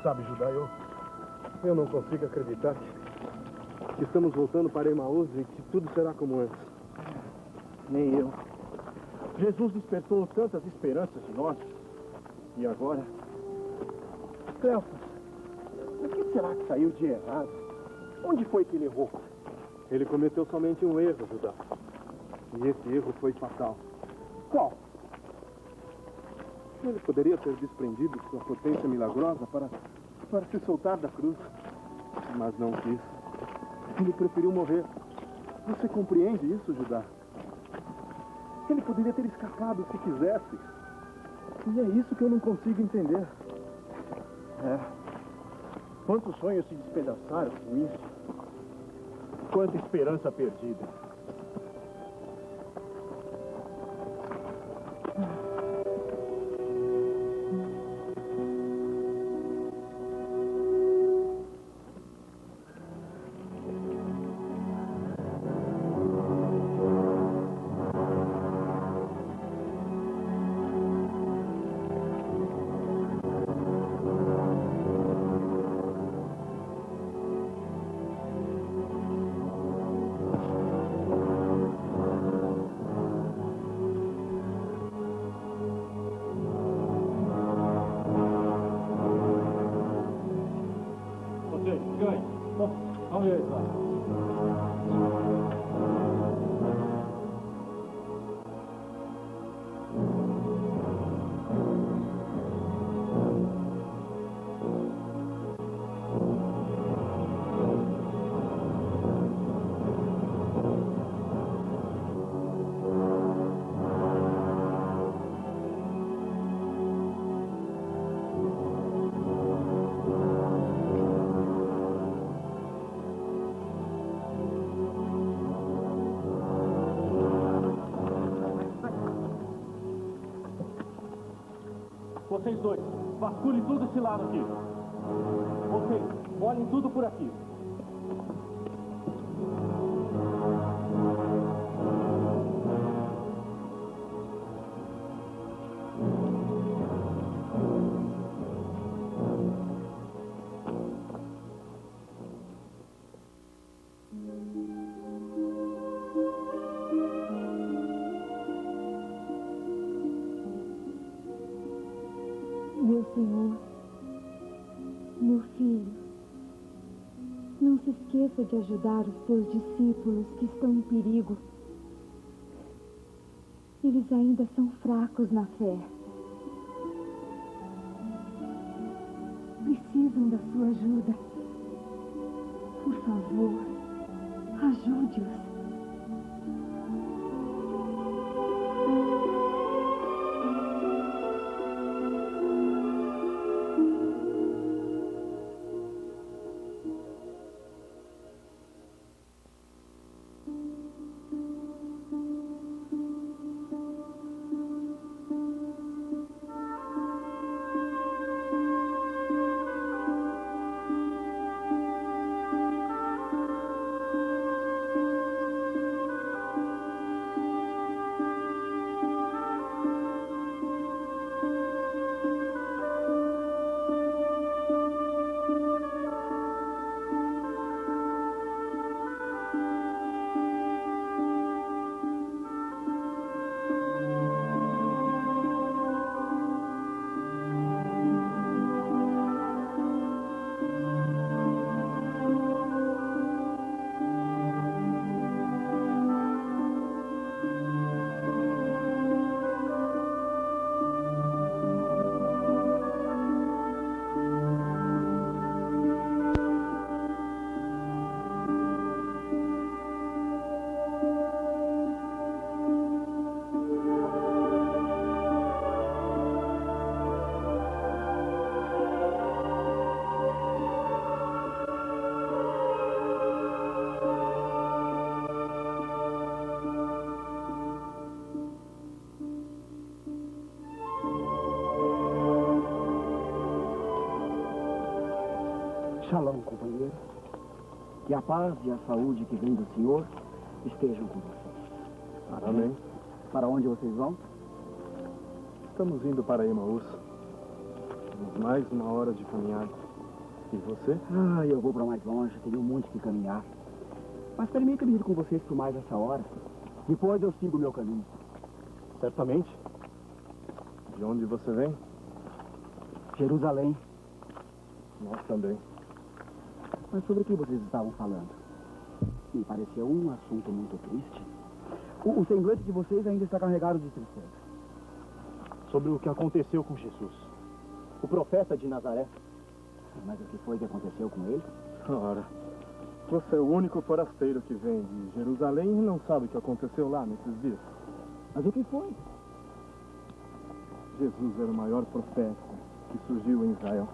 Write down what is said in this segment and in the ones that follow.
Sabe, Judá, eu não consigo acreditar que estamos voltando para Emaús e que tudo será como antes. Nem eu. Jesus despertou tantas esperanças em nós. E agora? Cleofas, o que será que saiu de errado? Onde foi que ele errou? Ele cometeu somente um erro, Judá. E esse erro foi fatal. Qual? Ele poderia ter desprendido sua potência milagrosa para se soltar da cruz. Mas não quis. Ele preferiu morrer. Você compreende isso, Judá? Ele poderia ter escapado se quisesse. E é isso que eu não consigo entender. Quantos sonhos se despedaçaram com isso? Quanta esperança perdida. Vocês dois, vasculhem tudo esse lado aqui. Vocês, olhem tudo por aqui. Meu Senhor, meu filho, não se esqueça de ajudar os teus discípulos que estão em perigo. Eles ainda são fracos na fé. Precisam da sua ajuda. Por favor, ajude-os. Shalom, companheiro. Que a paz e a saúde que vem do Senhor estejam com vocês. Amém. Para onde vocês vão? Estamos indo para Emaús. Temos mais uma hora de caminhada. E você? Eu vou para mais longe, tenho muito que caminhar. Mas permita-me ir com vocês por mais essa hora. Depois eu sigo o meu caminho. Certamente. De onde você vem? Jerusalém. Nós também. Mas sobre o que vocês estavam falando? Me pareceu um assunto muito triste. O semblante de vocês ainda está carregado de tristeza. Sobre o que aconteceu com Jesus, o profeta de Nazaré. Mas o que foi que aconteceu com ele? Ora, você é o único forasteiro que vem de Jerusalém e não sabe o que aconteceu lá nesses dias. Mas o que foi? Jesus era o maior profeta que surgiu em Israel.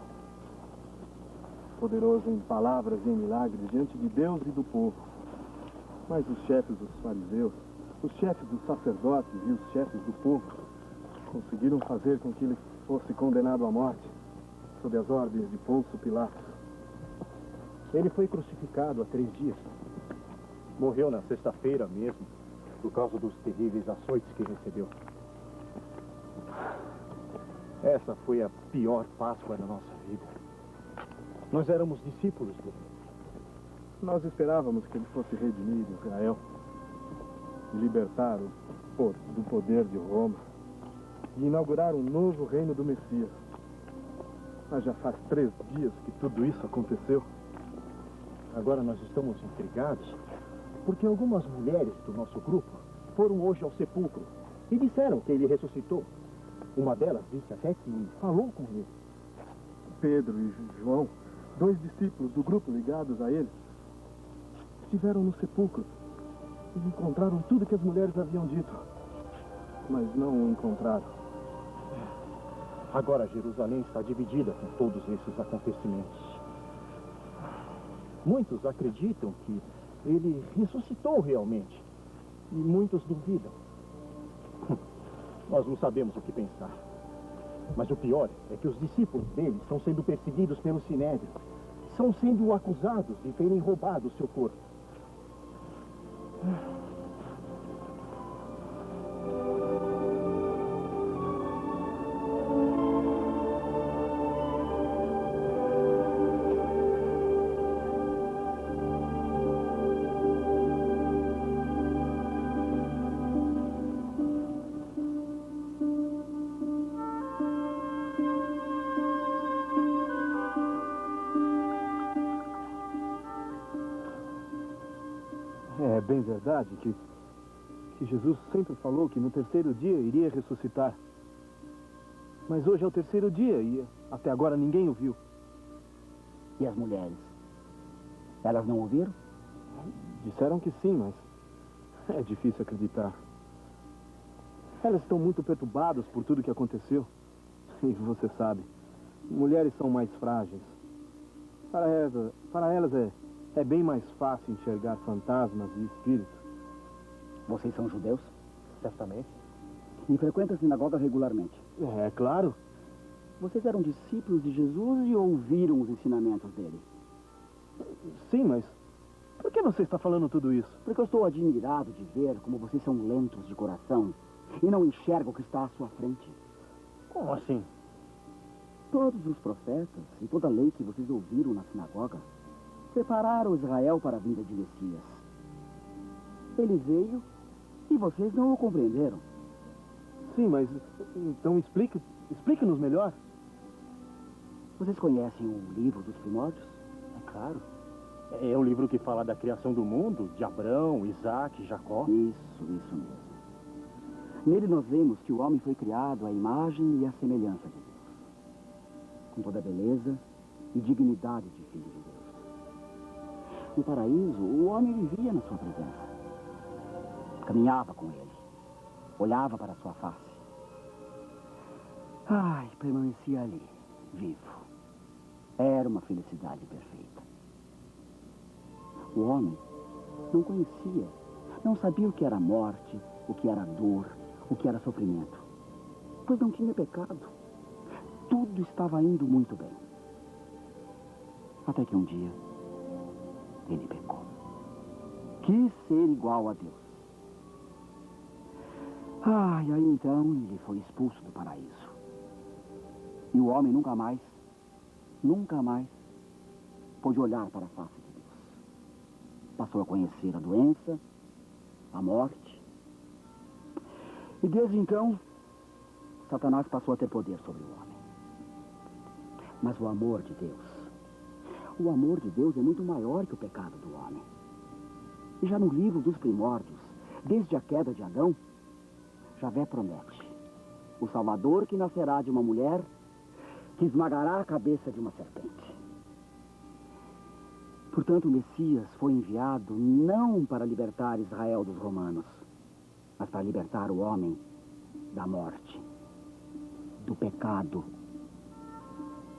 Poderoso em palavras e em milagres diante de Deus e do povo. Mas os chefes dos fariseus, os chefes dos sacerdotes e os chefes do povo conseguiram fazer com que ele fosse condenado à morte sob as ordens de Pôncio Pilatos. Ele foi crucificado há 3 dias. Morreu na sexta-feira mesmo, por causa dos terríveis açoites que recebeu. Essa foi a pior Páscoa da nossa vida. Nós éramos discípulos dele. Nós esperávamos que ele fosse redimir Israel e libertar do poder de Roma e inaugurar um novo reino do Messias. Mas já faz 3 dias que tudo isso aconteceu. Agora nós estamos intrigados porque algumas mulheres do nosso grupo foram hoje ao sepulcro e disseram que ele ressuscitou. Uma delas disse até que falou com ele. Pedro e João, 2 discípulos do grupo ligados a ele, estiveram no sepulcro e encontraram tudo que as mulheres haviam dito. Mas não o encontraram. Agora Jerusalém está dividida com todos esses acontecimentos. Muitos acreditam que ele ressuscitou realmente. E muitos duvidam. Nós não sabemos o que pensar. Mas o pior é que os discípulos dele estão sendo perseguidos pelo Sinédrio. São sendo acusados de terem roubado o seu corpo. É bem verdade que Jesus sempre falou que no 3º dia iria ressuscitar. Mas hoje é o 3º dia e até agora ninguém o viu. E as mulheres? Elas não ouviram? Disseram que sim, mas é difícil acreditar. Elas estão muito perturbadas por tudo que aconteceu. E você sabe, mulheres são mais frágeis. Para elas é bem mais fácil enxergar fantasmas e espíritos. Vocês são judeus? Certamente. E frequentam a sinagoga regularmente? É claro. Vocês eram discípulos de Jesus e ouviram os ensinamentos dele? Sim, mas por que você está falando tudo isso? Porque eu estou admirado de ver como vocês são lentos de coração e não enxergam o que está à sua frente. Como assim? Todos os profetas e toda a lei que vocês ouviram na sinagoga prepararam Israel para a vinda de Messias. Ele veio e vocês não o compreenderam. Sim, mas então explique-nos melhor. Vocês conhecem o livro dos primórdios? É claro. É o livro que fala da criação do mundo, de Abraão, Isaac, Jacó. Isso mesmo. Nele nós vemos que o homem foi criado à imagem e à semelhança de Deus, com toda a beleza e dignidade de filho de Deus. No paraíso, o homem vivia na sua presença. Caminhava com ele. Olhava para a sua face. Permanecia ali, vivo. Era uma felicidade perfeita. O homem não conhecia, não sabia o que era morte, o que era dor, o que era sofrimento. Pois não tinha pecado. Tudo estava indo muito bem. Até que um dia, ele pecou. Quis ser igual a Deus. E aí então ele foi expulso do paraíso. E o homem nunca mais pôde olhar para a face de Deus. Passou a conhecer a doença, a morte. E desde então, Satanás passou a ter poder sobre o homem. Mas o amor de Deus é muito maior que o pecado do homem. E já no livro dos primórdios, desde a queda de Adão, Javé promete o Salvador que nascerá de uma mulher que esmagará a cabeça de uma serpente. Portanto, o Messias foi enviado não para libertar Israel dos romanos, mas para libertar o homem da morte, do pecado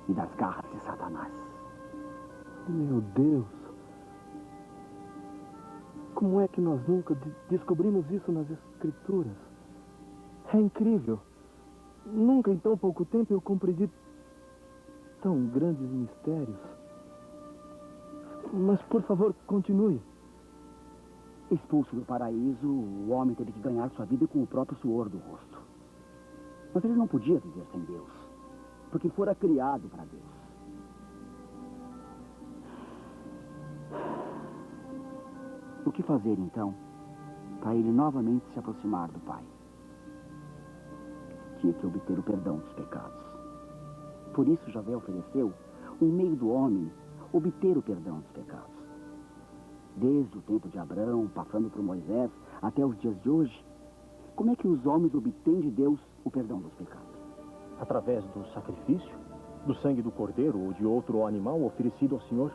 e das garras de Satanás. Meu Deus! Como é que nós nunca descobrimos isso nas Escrituras? É incrível! Nunca em tão pouco tempo eu compreendi tão grandes mistérios. Mas, por favor, continue. Expulso do paraíso, o homem teve que ganhar sua vida com o próprio suor do rosto. Mas ele não podia viver sem Deus, porque fora criado para Deus. O que fazer, então, para ele novamente se aproximar do Pai? Tinha que obter o perdão dos pecados. Por isso, Javé ofereceu um meio do homem obter o perdão dos pecados. Desde o tempo de Abraão, passando por Moisés, até os dias de hoje, como é que os homens obtêm de Deus o perdão dos pecados? Através do sacrifício, do sangue do cordeiro ou de outro animal oferecido ao Senhor?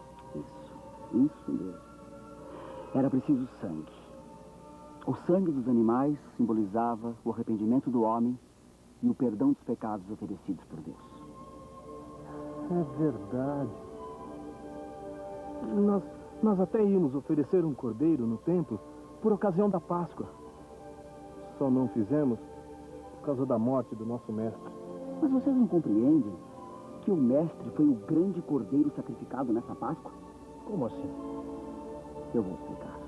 Isso mesmo. Era preciso sangue. O sangue dos animais simbolizava o arrependimento do homem e o perdão dos pecados oferecidos por Deus. É verdade. Nós até íamos oferecer um cordeiro no templo por ocasião da Páscoa. Só não fizemos por causa da morte do nosso mestre. Mas vocês não compreendem que o mestre foi o grande cordeiro sacrificado nessa Páscoa? Como assim? Eu vou explicar.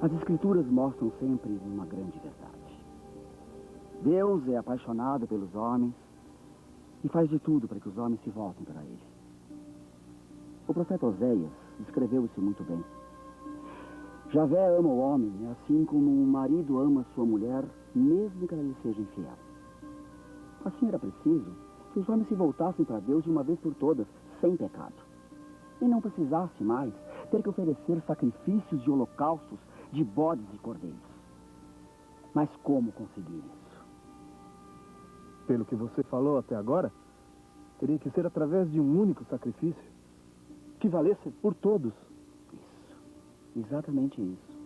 As Escrituras mostram sempre uma grande verdade. Deus é apaixonado pelos homens e faz de tudo para que os homens se voltem para Ele. O profeta Oséias descreveu isso muito bem. Javé ama o homem, assim como um marido ama sua mulher, mesmo que ela lhe seja infiel. Assim era preciso que os homens se voltassem para Deus de uma vez por todas, sem pecado. E não precisasse mais ter que oferecer sacrifícios de holocaustos, de bodes e cordeiros. Mas como conseguir isso? Pelo que você falou até agora, teria que ser através de um único sacrifício, que valesse por todos. Isso, exatamente isso.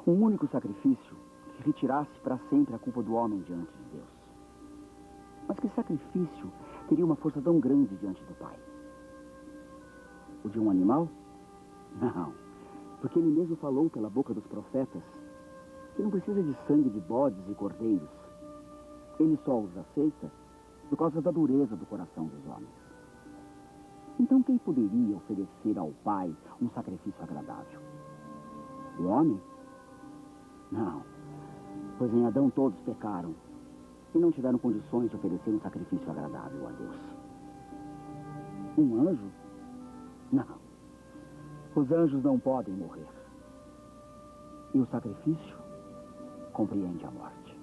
Um único sacrifício que retirasse para sempre a culpa do homem diante de Deus. Mas que sacrifício teria uma força tão grande diante do Pai? O de um animal? Não, porque ele mesmo falou pela boca dos profetas que não precisa de sangue de bodes e cordeiros. Ele só os aceita por causa da dureza do coração dos homens. Então quem poderia oferecer ao Pai um sacrifício agradável? O homem? Não, pois em Adão todos pecaram e não tiveram condições de oferecer um sacrifício agradável a Deus. Um anjo? Não. Os anjos não podem morrer. E o sacrifício compreende a morte.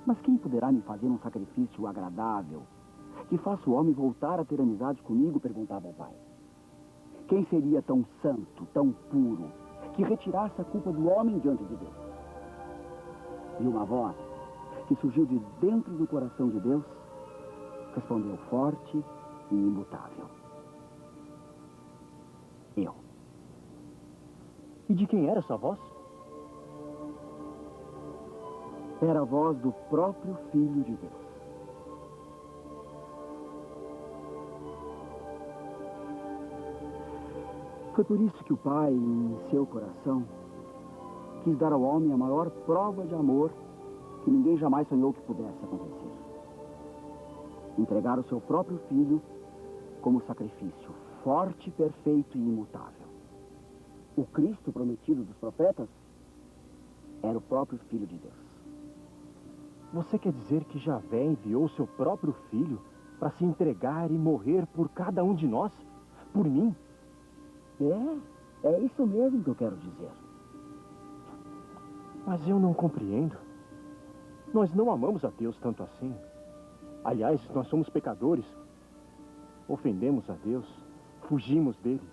Mas quem poderá me fazer um sacrifício agradável que faça o homem voltar a ter amizade comigo? Perguntava o Pai. Quem seria tão santo, tão puro, que retirasse a culpa do homem diante de Deus? E uma voz que surgiu de dentro do coração de Deus respondeu forte e imutável: eu. E de quem era essa voz? Era a voz do próprio Filho de Deus. Foi por isso que o Pai, em seu coração, quis dar ao homem a maior prova de amor que ninguém jamais sonhou que pudesse acontecer. Entregar o seu próprio Filho como sacrifício forte, perfeito e imutável. O Cristo prometido dos profetas era o próprio Filho de Deus. Você quer dizer que Javé enviou seu próprio filho para se entregar e morrer por cada um de nós? Por mim? É isso mesmo que eu quero dizer. Mas eu não compreendo. Nós não amamos a Deus tanto assim. Aliás, nós somos pecadores. Ofendemos a Deus. Fugimos dele.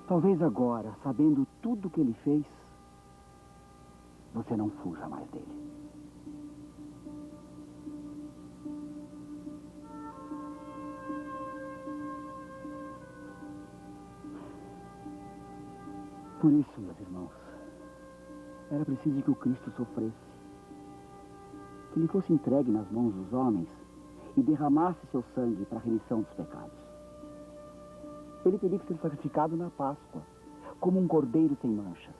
Talvez agora, sabendo tudo o que ele fez, você não fuja mais dele. Por isso, meus irmãos, era preciso que o Cristo sofresse, que ele fosse entregue nas mãos dos homens e derramasse seu sangue para a remissão dos pecados. Ele teria que ser sacrificado na Páscoa, como um cordeiro sem manchas,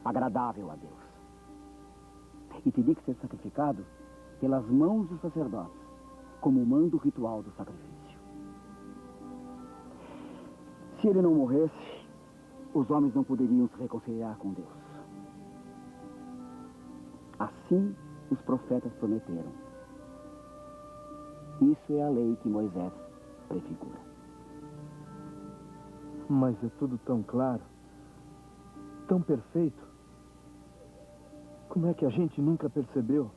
agradável a Deus. E teria que ser sacrificado pelas mãos dos sacerdotes, como manda o ritual do sacrifício. Se ele não morresse, os homens não poderiam se reconciliar com Deus. Assim os profetas prometeram. Isso é a lei que Moisés prefigura. Mas é tudo tão claro, tão perfeito. Como é que a gente nunca percebeu?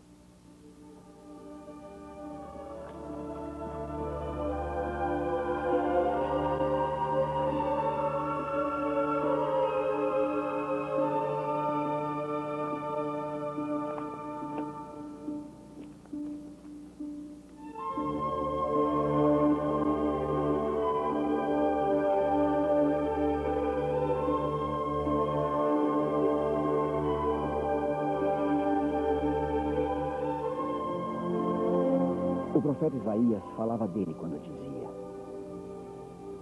O profeta Isaías falava dele quando dizia: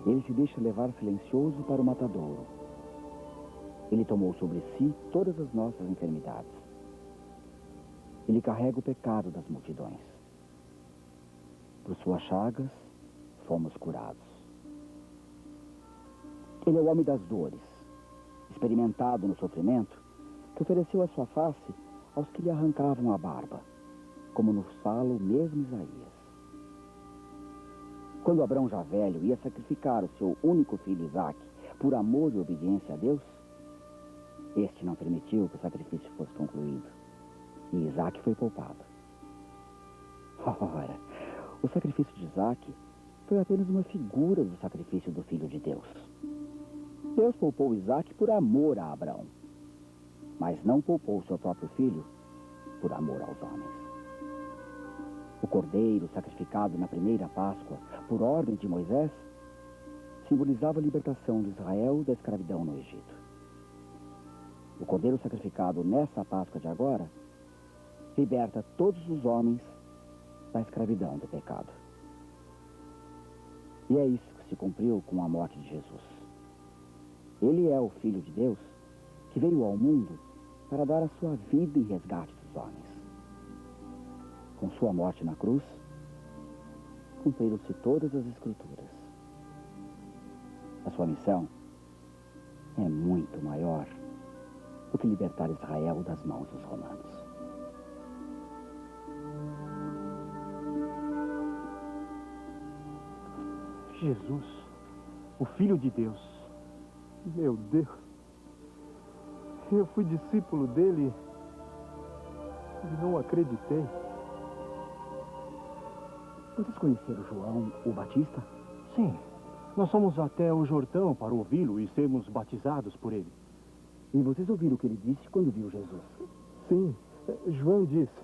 ele se deixa levar silencioso para o matadouro. Ele tomou sobre si todas as nossas enfermidades. Ele carrega o pecado das multidões. Por suas chagas, fomos curados. Ele é o homem das dores, experimentado no sofrimento, que ofereceu a sua face aos que lhe arrancavam a barba, como nos fala o mesmo Isaías. Quando Abraão, já velho, ia sacrificar o seu único filho Isaque por amor e obediência a Deus, este não permitiu que o sacrifício fosse concluído, e Isaque foi poupado. Ora, o sacrifício de Isaque foi apenas uma figura do sacrifício do Filho de Deus. Deus poupou Isaque por amor a Abraão, mas não poupou seu próprio filho por amor aos homens. O cordeiro sacrificado na primeira Páscoa, por ordem de Moisés, simbolizava a libertação de Israel da escravidão no Egito. O cordeiro sacrificado nessa Páscoa de agora liberta todos os homens da escravidão do pecado. E é isso que se cumpriu com a morte de Jesus. Ele é o Filho de Deus que veio ao mundo para dar a sua vida em resgate dos homens. Com sua morte na cruz, cumpriram-se todas as Escrituras. A sua missão é muito maior do que libertar Israel das mãos dos romanos. Jesus, o Filho de Deus. Meu Deus. Eu fui discípulo dele e não acreditei. Vocês conheceram João, o Batista? Sim, nós fomos até o Jordão para ouvi-lo e sermos batizados por ele. E vocês ouviram o que ele disse quando viu Jesus? Sim, João disse: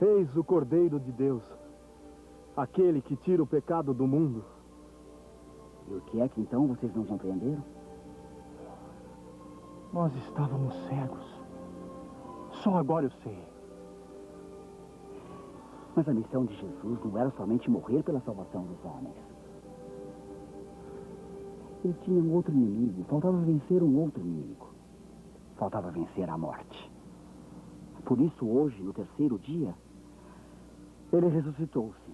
eis o Cordeiro de Deus, aquele que tira o pecado do mundo. E o que é que então vocês não compreenderam? Nós estávamos cegos. Só agora eu sei. Mas a missão de Jesus não era somente morrer pela salvação dos homens. Ele tinha um outro inimigo. Faltava vencer um outro inimigo. Faltava vencer a morte. Por isso, hoje, no terceiro dia, ele ressuscitou-se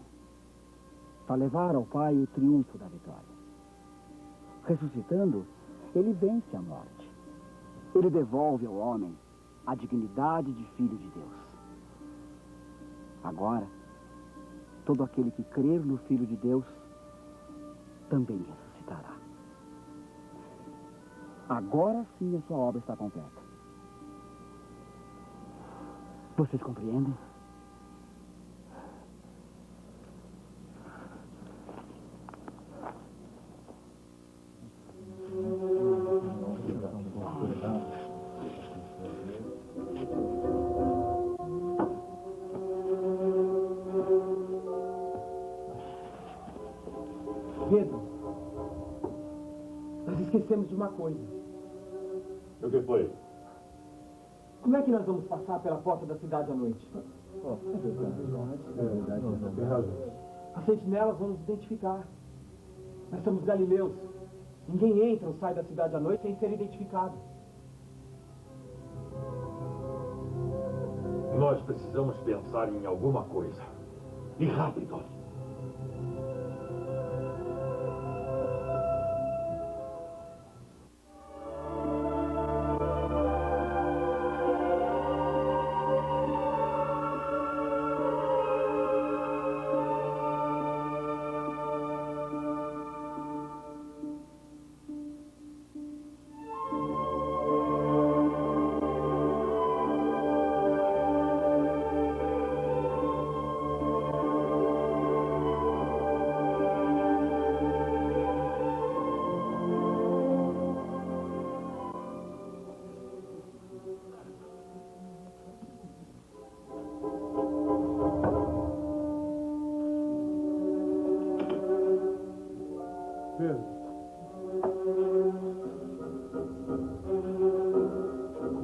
para levar ao Pai o triunfo da vitória. Ressuscitando, ele vence a morte. Ele devolve ao homem a dignidade de filho de Deus. Agora, todo aquele que crer no Filho de Deus também ressuscitará. Agora sim a sua obra está completa. Vocês compreendem? Pedro, nós esquecemos de uma coisa. O que foi? Como é que nós vamos passar pela porta da cidade à noite? Tem razão. As sentinelas vão nos identificar. Nós somos galileus. Ninguém entra ou sai da cidade à noite sem ser identificado. Nós precisamos pensar em alguma coisa. E rápido. Pedro.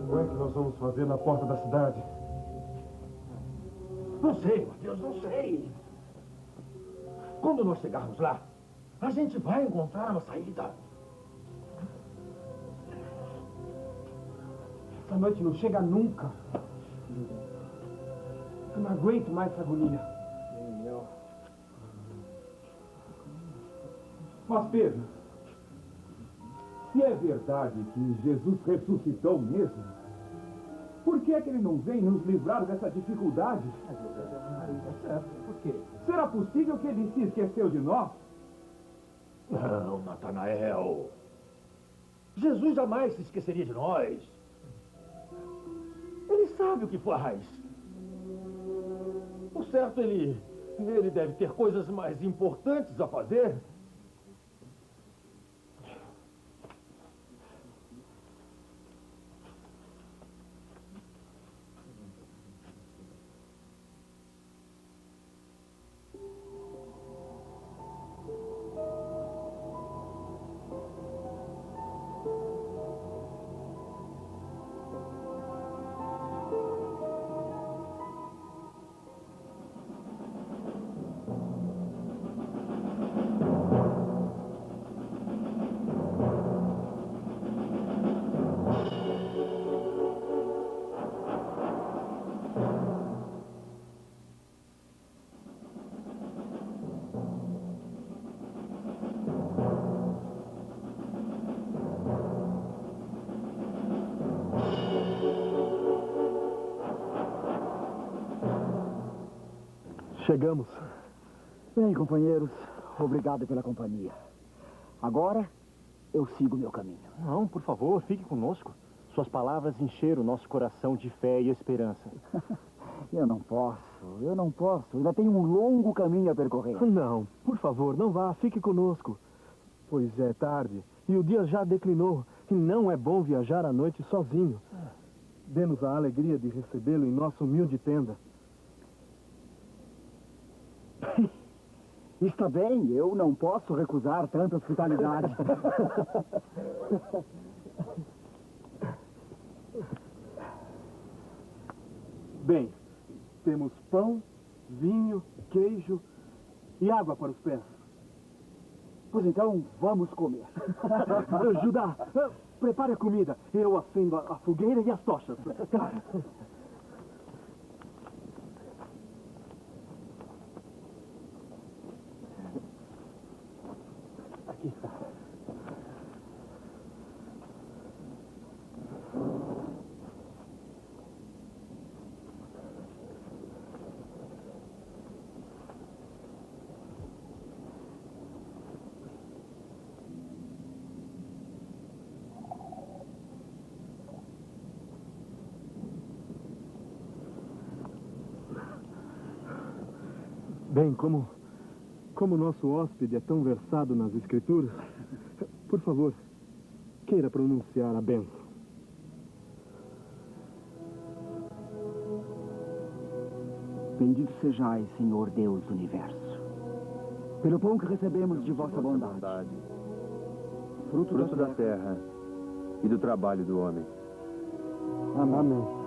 Como é que nós vamos fazer na porta da cidade? Não sei, Mateus, não sei. Quando nós chegarmos lá, a gente vai encontrar uma saída. Essa noite não chega nunca. Eu não aguento mais essa agonia. Mas, Pedro, se é verdade que Jesus ressuscitou mesmo, por que é que ele não vem nos livrar dessa dificuldade? Por quê? Será possível que ele se esqueceu de nós? Não, Natanael. Jesus jamais se esqueceria de nós. Ele sabe o que faz. Por certo, ele deve ter coisas mais importantes a fazer. Chegamos. Bem, companheiros, obrigado pela companhia. Agora, eu sigo meu caminho. Não, por favor, fique conosco. Suas palavras encheram o nosso coração de fé e esperança. Eu não posso. Ainda tenho um longo caminho a percorrer. Não, por favor, não vá, fique conosco. Pois é tarde e o dia já declinou. E não é bom viajar à noite sozinho. Dê-nos a alegria de recebê-lo em nossa humilde tenda. Está bem, eu não posso recusar tanta hospitalidade. Bem, temos pão, vinho, queijo e água para os pés. Pois então, vamos comer. Judá, prepare a comida. Eu acendo a fogueira e as tochas. Claro. Aqui está. Bem, como o nosso hóspede é tão versado nas escrituras, por favor, queira pronunciar a bênção. Bendito sejais, Senhor Deus do Universo, pelo pão que recebemos de vossa bondade, fruto da terra e do trabalho do homem. Amém.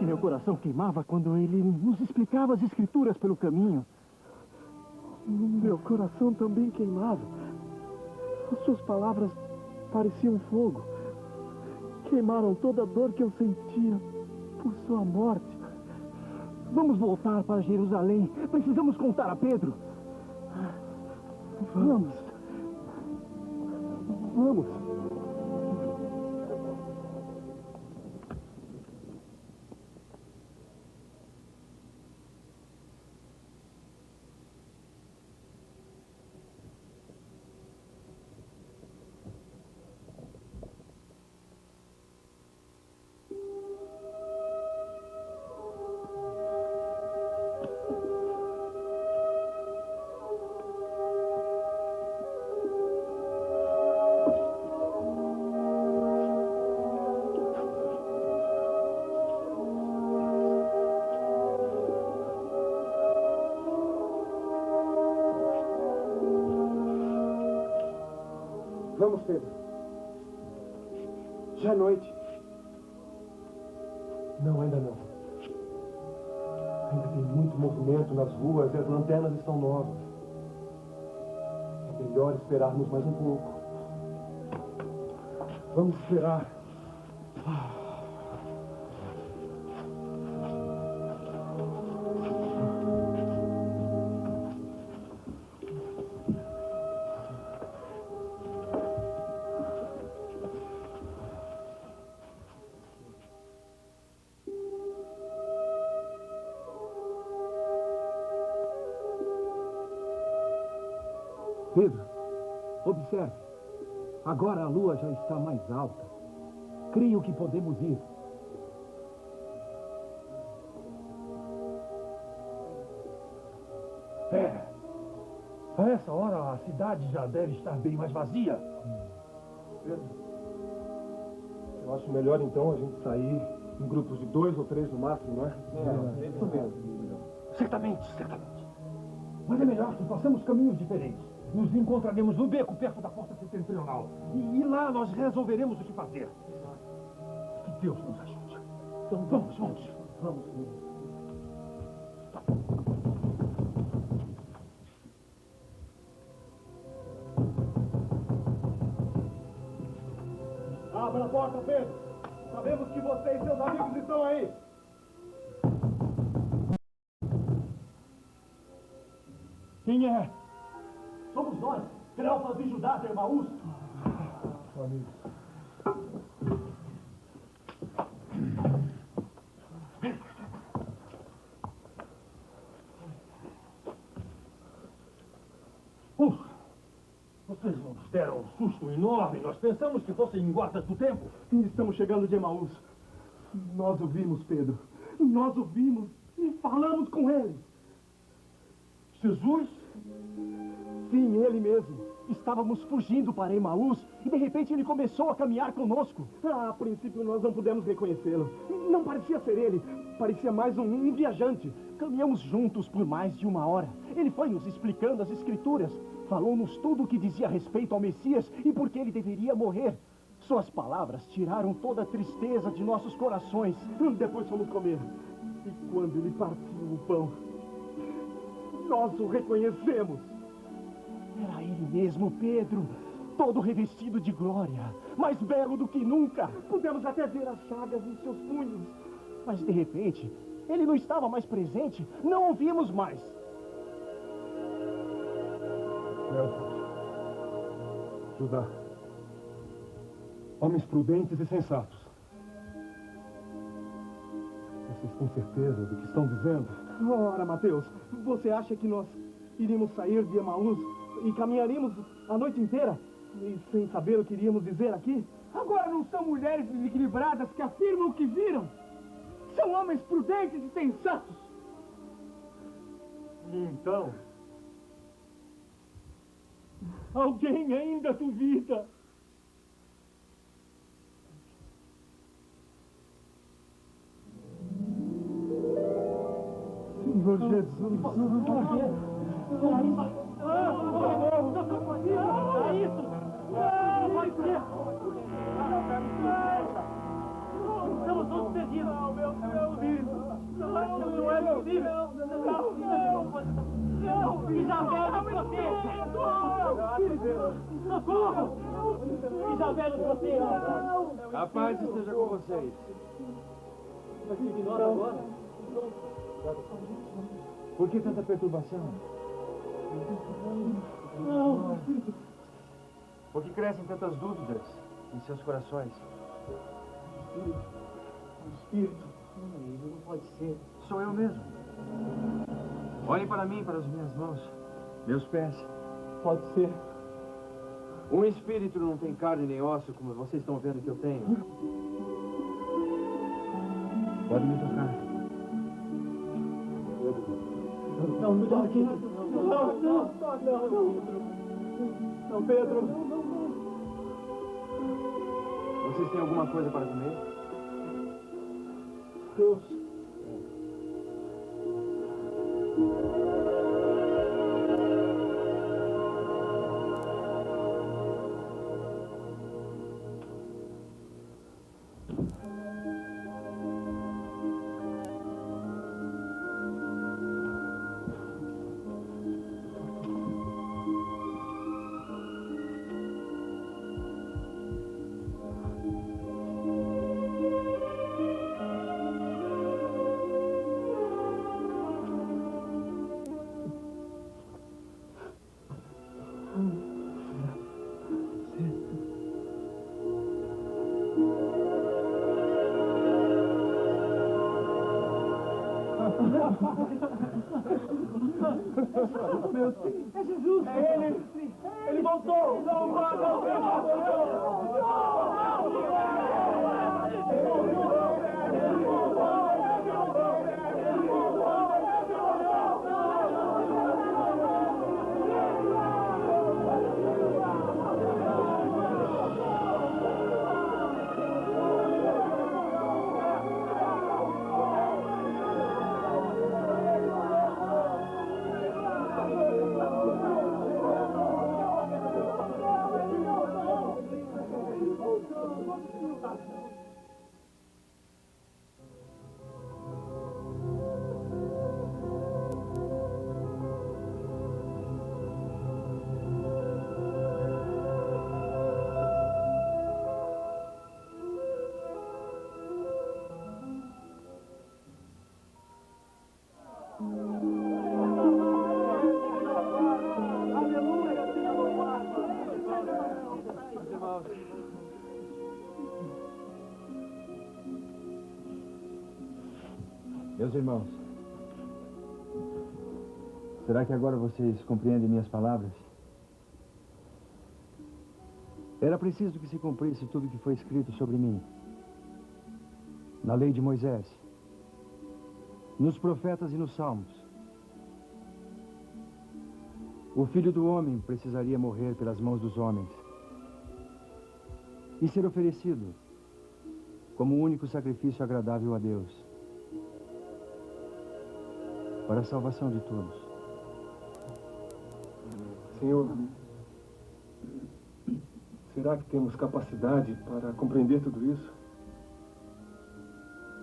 Meu coração queimava quando ele nos explicava as escrituras pelo caminho. Meu coração também queimava. As suas palavras pareciam fogo. Queimaram toda a dor que eu sentia por sua morte. Vamos voltar para Jerusalém. Precisamos contar a Pedro. Vamos. Vamos. Vamos, Pedro. Já é noite. Não, ainda não. Ainda tem muito movimento nas ruas e as lanternas estão novas. É melhor esperarmos mais um pouco. Vamos esperar. Pedro, observe. Agora a lua já está mais alta. Creio que podemos ir. A essa hora a cidade já deve estar bem mais vazia. Pedro, eu acho melhor então a gente sair em grupos de 2 ou 3 no máximo, não é? É isso mesmo. Certamente, certamente. Mas é melhor que façamos caminhos diferentes. Nos encontraremos no beco perto da porta setentrional. E lá nós resolveremos o que fazer. Que Deus nos ajude. Então vamos. Vamos. Abra a porta, Pedro. Sabemos que você e seus amigos estão aí. Quem é? Somos nós, Cleofas e Judá de Emaús. Amigos. Vocês nos deram um susto enorme. Nós pensamos que fossem guardas do tempo. Estamos chegando de Emaús. Nós o vimos, Pedro. Nós o vimos e falamos com ele. Jesus? Sim, ele mesmo. Estávamos fugindo para Emaús e de repente ele começou a caminhar conosco. A princípio nós não pudemos reconhecê-lo. Não parecia ser ele. Parecia mais um viajante. Caminhamos juntos por mais de 1 hora. Ele foi nos explicando as escrituras. Falou-nos tudo o que dizia respeito ao Messias e por que ele deveria morrer. Suas palavras tiraram toda a tristeza de nossos corações. Depois fomos comer. E quando ele partiu o pão, nós o reconhecemos. Era ele mesmo, Pedro. Todo revestido de glória. Mais belo do que nunca. Pudemos até ver as chagas em seus punhos. Mas, de repente, ele não estava mais presente. Não o vimos mais. Judá, homens prudentes e sensatos. Vocês têm certeza do que estão dizendo? Ora, Mateus, você acha que nós iríamos sair de Emaús e caminharíamos a noite inteira e sem saber o que iríamos dizer aqui? Agora não são mulheres desequilibradas que afirmam o que viram. São homens prudentes e sensatos. E então, alguém ainda duvida? Senhor Jesus. Estamos todos perdidos. Não, meu Deus. Não é possível. Não. Isabel dos profetas. Socorro. Isabel dos profetas. A paz esteja com vocês. Mas que de nós agora? Por que tanta perturbação? Não. Por que crescem tantas dúvidas em seus corações? O espírito. Não pode ser. Sou eu mesmo. Olhem para mim, para as minhas mãos, meus pés. Pode ser. Um espírito não tem carne nem osso, como vocês estão vendo que eu tenho. Pode me tocar. Não, me toque. Não, Pedro. Vocês têm alguma coisa para comer? Deus. Meu Deus, é Jesus! É ele! Ele voltou! Meus irmãos, será que agora vocês compreendem minhas palavras? Era preciso que se cumprisse tudo o que foi escrito sobre mim. Na lei de Moisés, nos profetas e nos salmos. O Filho do Homem precisaria morrer pelas mãos dos homens e ser oferecido como o único sacrifício agradável a Deus, para a salvação de todos. Senhor, Será que temos capacidade para compreender tudo isso?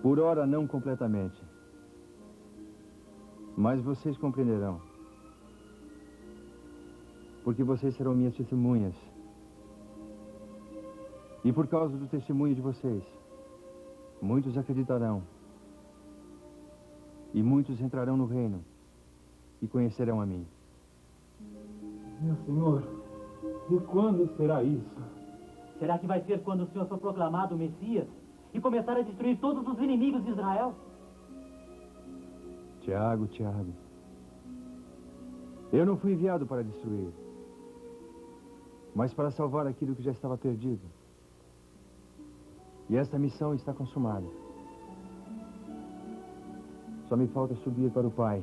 Por ora, não completamente. Mas vocês compreenderão. Porque vocês serão minhas testemunhas. E por causa do testemunho de vocês, muitos acreditarão. E muitos entrarão no reino e conhecerão a mim. Meu Senhor, e quando será isso? Será que vai ser quando o Senhor for proclamado o Messias e começar a destruir todos os inimigos de Israel? Tiago, eu não fui enviado para destruir, mas para salvar aquilo que já estava perdido. E esta missão está consumada. Só me falta subir para o Pai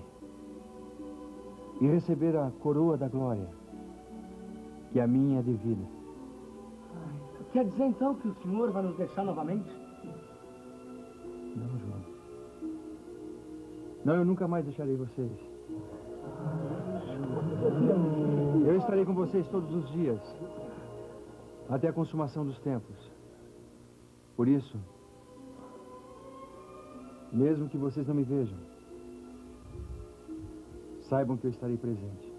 e receber a coroa da glória, que a mim é devida. Quer dizer então que o Senhor vai nos deixar novamente? Não, João. Não, eu nunca mais deixarei vocês. Eu estarei com vocês todos os dias, até a consumação dos tempos. Por isso, mesmo que vocês não me vejam, saibam que eu estarei presente.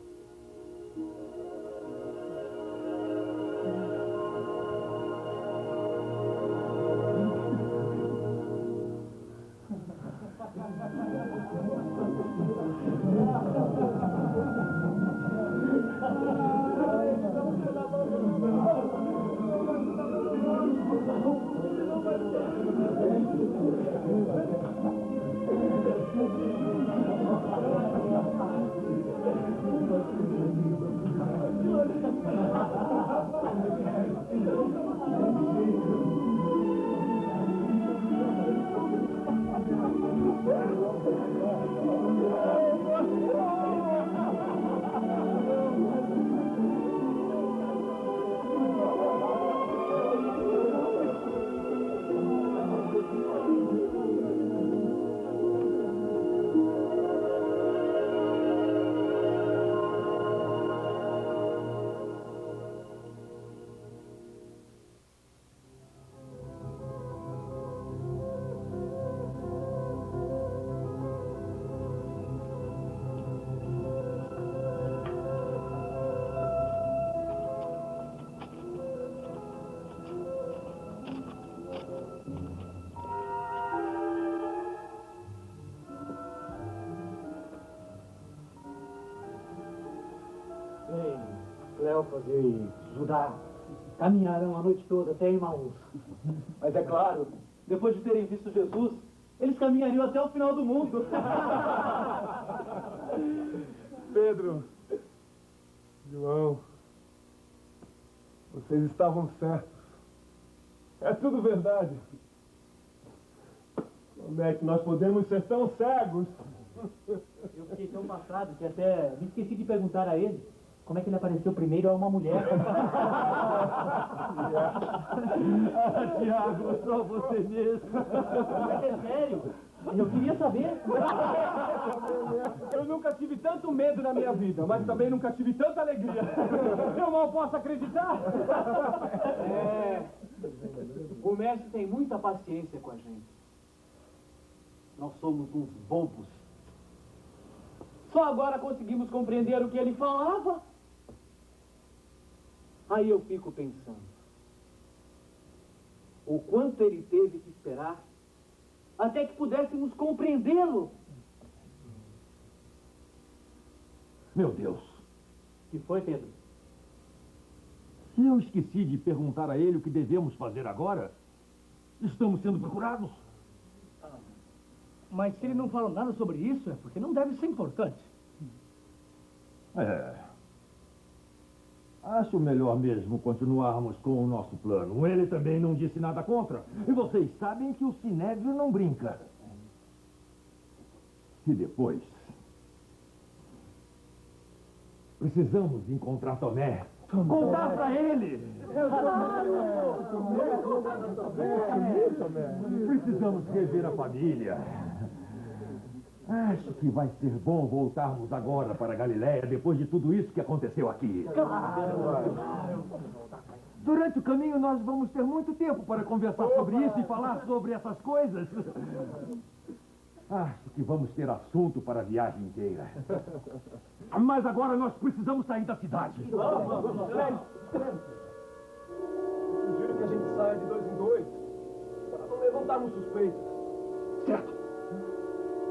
Cleofas e Judá caminharão a noite toda até Emaús. Mas é claro, depois de terem visto Jesus, eles caminhariam até o final do mundo. Pedro, João, vocês estavam certos. É tudo verdade. Como é que nós podemos ser tão cegos? Eu fiquei tão passado que até me esqueci de perguntar a ele como é que ele apareceu primeiro a uma mulher. Tiago, só você mesmo. Mas é sério, eu queria saber. Eu nunca tive tanto medo na minha vida, mas também nunca tive tanta alegria. Eu mal posso acreditar. O mestre tem muita paciência com a gente. Nós somos uns bobos. Só agora conseguimos compreender o que ele falava. Aí eu fico pensando, o quanto ele teve que esperar até que pudéssemos compreendê-lo. Meu Deus. Que foi, Pedro? Se eu esqueci de perguntar a ele o que devemos fazer agora, estamos sendo procurados. Mas se ele não falou nada sobre isso, é porque não deve ser importante. Acho melhor mesmo continuarmos com o nosso plano. Ele também não disse nada contra. E vocês sabem que o Sinédrio não brinca. E depois, precisamos encontrar Tomé. Contar pra ele! Precisamos rever a família. Acho que vai ser bom voltarmos agora para Galiléia depois de tudo isso que aconteceu aqui. Durante o caminho nós vamos ter muito tempo para conversar sobre isso e falar sobre essas coisas. Acho que vamos ter assunto para a viagem inteira. Mas agora nós precisamos sair da cidade. Vamos. Sugiro que a gente saia de 2 em 2, para não levantarmos suspeitas. Certo.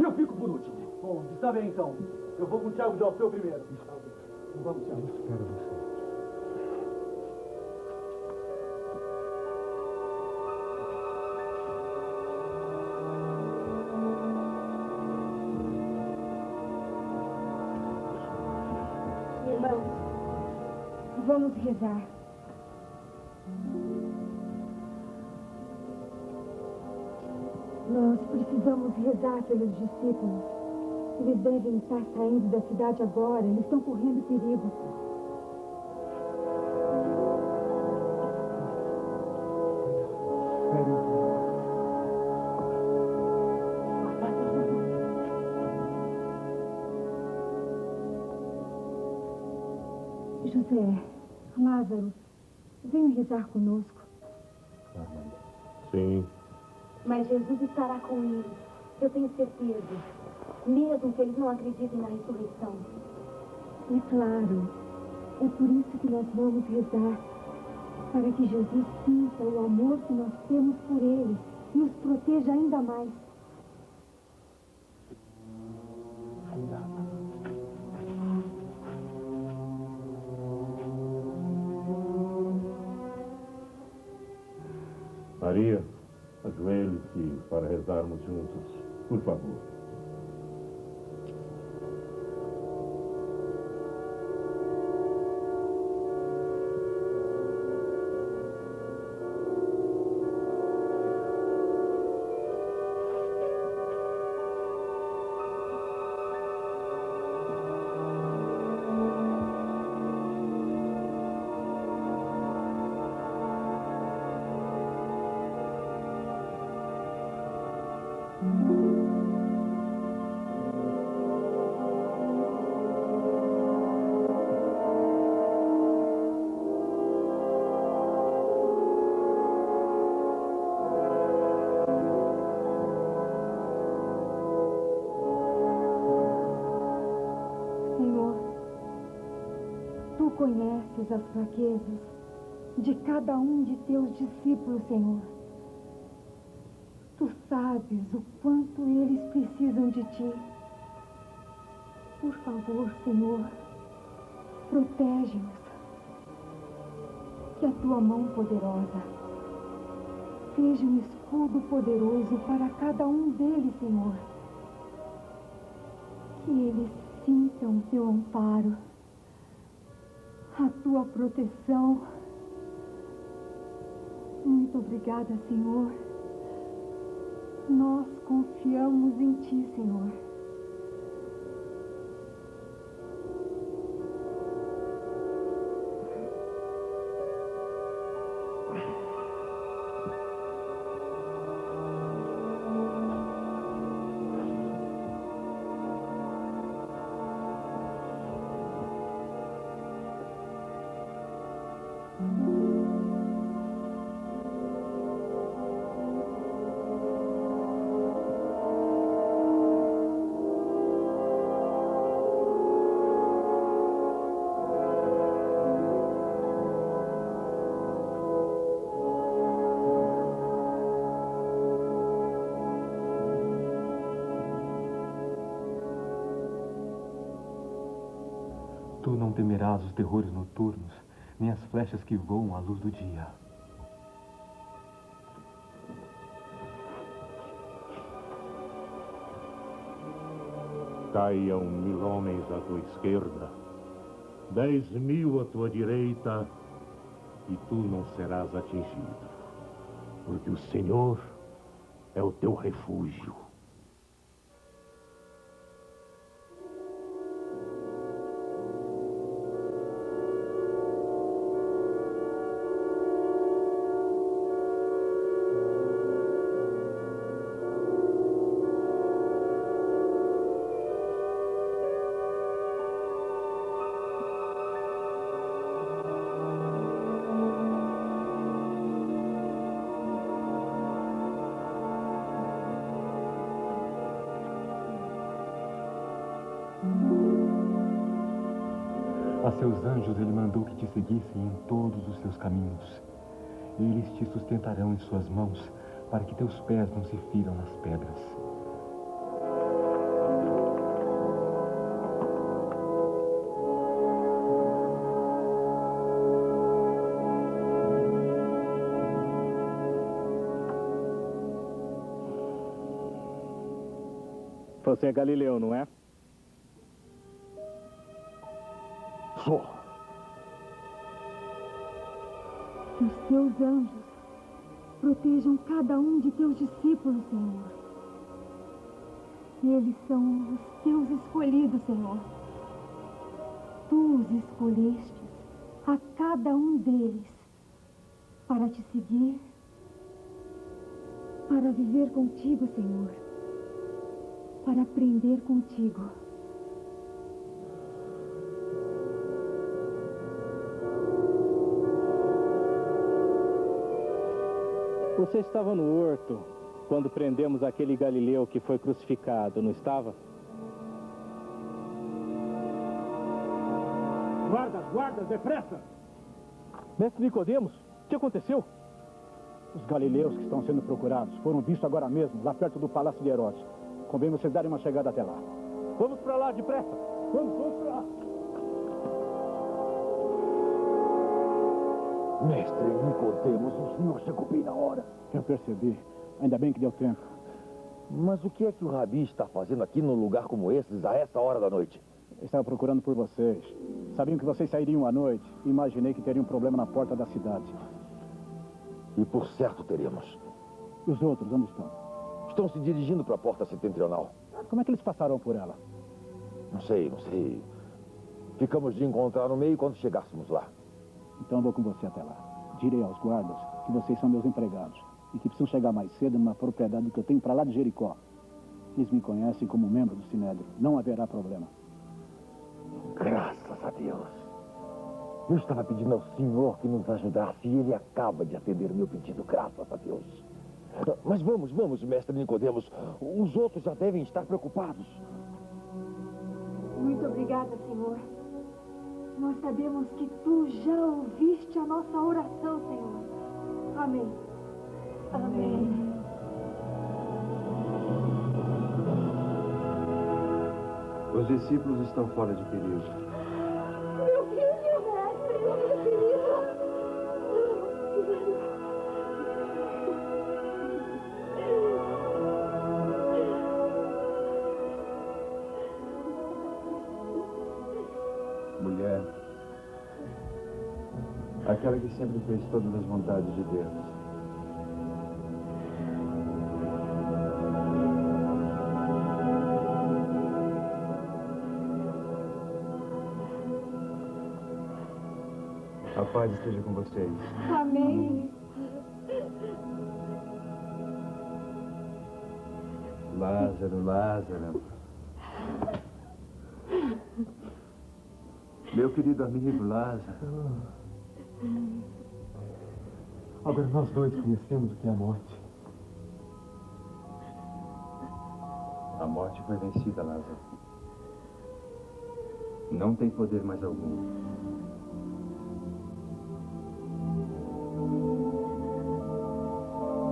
Eu fico por último. Bom, está bem então. Eu vou com o Tiago de Alfeu primeiro. Vamos, Tiago. Eu espero você. Irmãos, vamos rezar. Nós precisamos rezar pelos discípulos. Eles devem estar saindo da cidade agora. Eles estão correndo perigo. José, Lázaro, venham rezar conosco. Sim. Mas Jesus estará com eles. Eu tenho certeza. Mesmo que eles não acreditem na ressurreição. É claro. É por isso que nós vamos rezar. Para que Jesus sinta o amor que nós temos por eles e os proteja ainda mais. Maria, ajoelhe-se para rezarmos juntos, por favor. Conheces as fraquezas de cada um de teus discípulos, Senhor. Tu sabes o quanto eles precisam de ti. Por favor, Senhor, protege-os. Que a tua mão poderosa seja um escudo poderoso para cada um deles, Senhor. Que eles sintam o teu amparo, a tua proteção. Muito obrigada, Senhor. Nós confiamos em ti, Senhor. Tu não temerás os terrores noturnos, nem as flechas que voam à luz do dia. Caiam 1000 homens à tua esquerda, 10.000 à tua direita, e tu não serás atingido, porque o Senhor é o teu refúgio. A seus anjos ele mandou que te seguissem em todos os seus caminhos. Eles te sustentarão em suas mãos, para que teus pés não se firam nas pedras. Você é Galileu, não é? Sou. Que os teus anjos protejam cada um de teus discípulos, Senhor. Eles são os teus escolhidos, Senhor. Tu os escolhestes, a cada um deles, para te seguir, para viver contigo, Senhor, para aprender contigo. Você estava no horto quando prendemos aquele Galileu que foi crucificado, não estava? Guardas, guardas, depressa! Mestre Nicodemos, o que aconteceu? Os galileus que estão sendo procurados foram vistos agora mesmo, lá perto do Palácio de Herodes. Convém vocês darem uma chegada até lá. Vamos para lá, depressa! Vamos para lá! Mestre Nicodemos, o senhor chegou bem na hora. Eu percebi. Ainda bem que deu tempo. Mas o que é que o Rabi está fazendo aqui num lugar como esses, a essa hora da noite? Estava procurando por vocês. Sabiam que vocês sairiam à noite. Imaginei que teria um problema na porta da cidade. E por certo teremos. E os outros, onde estão? Estão se dirigindo para a porta setentrional. Como é que eles passaram por ela? Não sei. Ficamos de encontrar no meio quando chegássemos lá. Então eu vou com você até lá. Direi aos guardas que vocês são meus empregados e que precisam chegar mais cedo numa propriedade que eu tenho para lá de Jericó. Eles me conhecem como membro do Sinédrio. Não haverá problema. Graças a Deus. Eu estava pedindo ao senhor que nos ajudasse e ele acaba de atender meu pedido. Graças a Deus. Mas vamos, mestre Nicodemos. Os outros já devem estar preocupados. Muito obrigada, Senhor. Nós sabemos que tu já ouviste a nossa oração, Senhor. Amém. Amém. Os discípulos estão fora de perigo. Meu filho, mestre, meu querido. Mulher, aquela que sempre fez todas as vontades de Deus. A paz esteja com vocês. Amém. Lázaro. Meu querido amigo Lázaro. Agora nós dois conhecemos o que é a morte. A morte foi vencida, Lázaro. Não tem poder mais algum.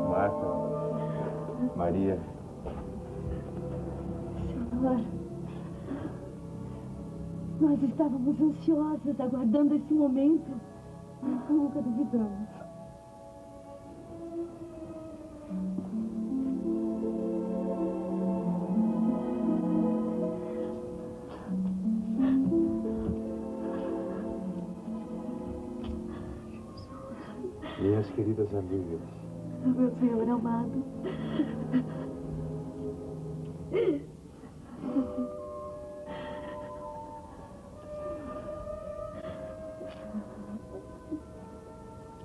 Marta, Maria. Senhor, nós estávamos ansiosas, aguardando esse momento. Nunca duvidamos. Minhas queridas amigas. Meu Senhor amado.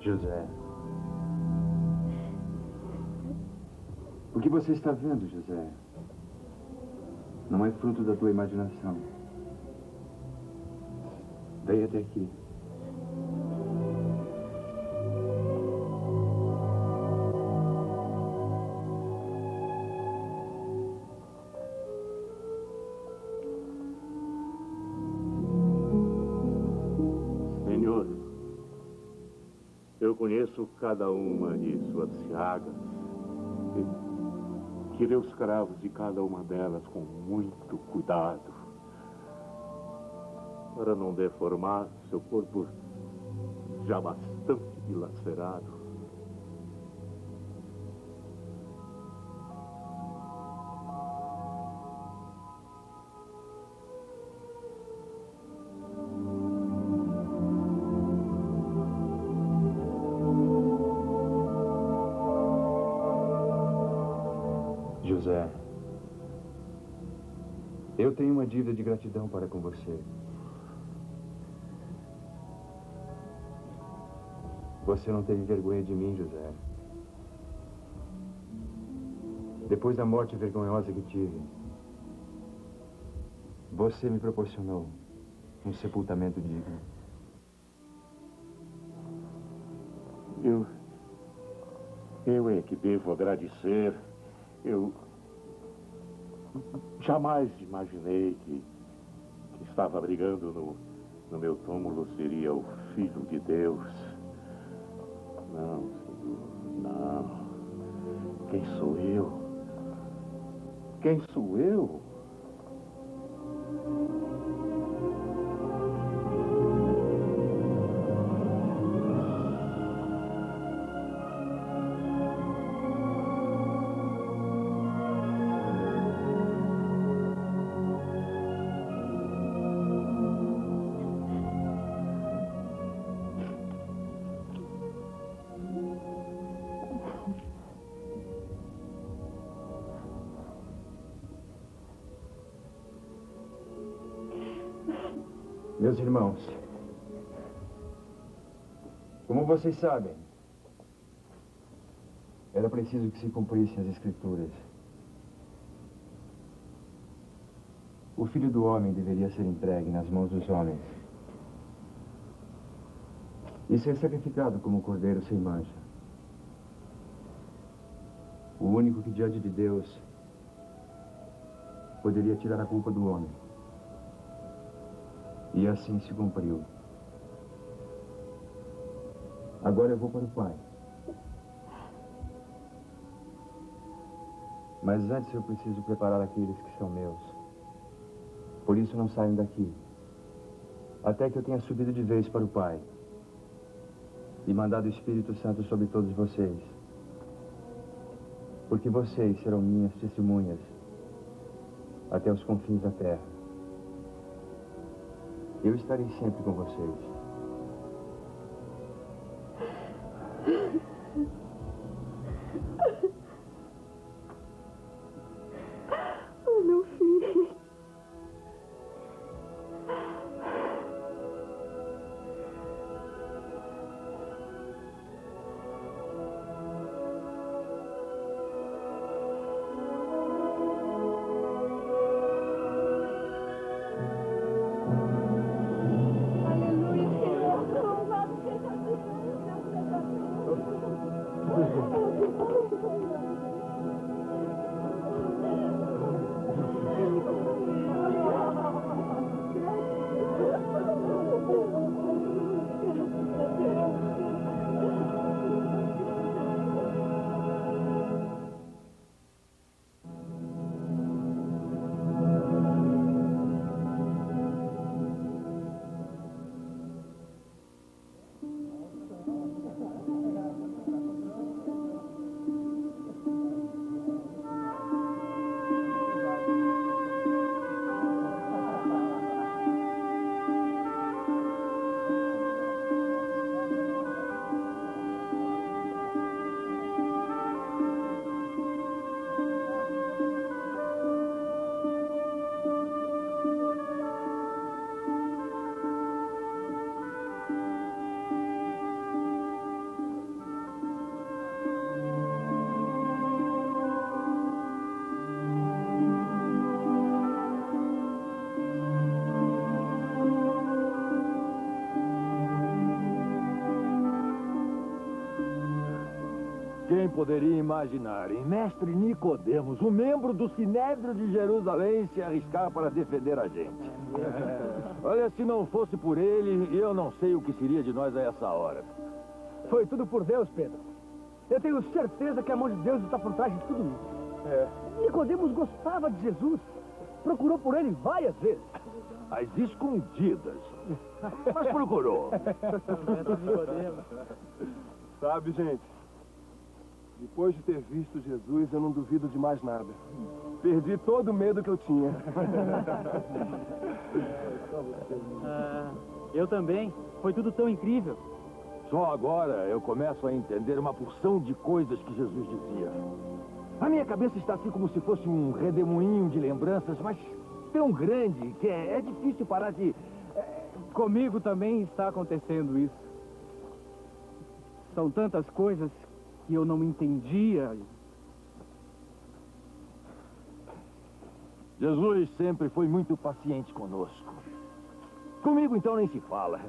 José. O que você está vendo, José? Não é fruto da tua imaginação. Vem até aqui. conheço cada uma de suas chagas. Tirei os cravos de cada uma delas com muito cuidado, para não deformar seu corpo já bastante dilacerado. José, eu tenho uma dívida de gratidão para com você. Você não teve vergonha de mim, José. Depois da morte vergonhosa que tive, você me proporcionou um sepultamento digno. Eu é que devo agradecer. Eu jamais imaginei que estava brigando no meu túmulo seria o Filho de Deus. Não, Senhor, não. Quem sou eu? Quem sou eu? Meus irmãos, como vocês sabem, era preciso que se cumprissem as Escrituras. O Filho do Homem deveria ser entregue nas mãos dos homens e ser sacrificado como um cordeiro sem mancha. O único que diante de Deus poderia tirar a culpa do homem. E assim se cumpriu. Agora eu vou para o Pai. Mas antes eu preciso preparar aqueles que são meus. Por isso não saiam daqui, até que eu tenha subido de vez para o Pai e mandado o Espírito Santo sobre todos vocês. Porque vocês serão minhas testemunhas até os confins da terra. Eu estarei sempre com vocês. Oh, meu filho. Quem poderia imaginar, em Mestre Nicodemos, um membro do Sinédrio de Jerusalém, se arriscar para defender a gente? Olha, se não fosse por ele, eu não sei o que seria de nós a essa hora. Foi tudo por Deus, Pedro. Eu tenho certeza que a mão de Deus está por trás de tudo isso. Nicodemos gostava de Jesus. Procurou por ele várias vezes. Às escondidas. Mas procurou. Sabe, gente, depois de ter visto Jesus, eu não duvido de mais nada. Perdi todo o medo que eu tinha. Eu também. Foi tudo tão incrível. Só agora eu começo a entender uma porção de coisas que Jesus dizia. A minha cabeça está assim como se fosse um redemoinho de lembranças, mas tão grande que é difícil parar de... Comigo também está acontecendo isso. São tantas coisas que eu não entendia. Jesus sempre foi muito paciente conosco. Comigo, então, nem se fala.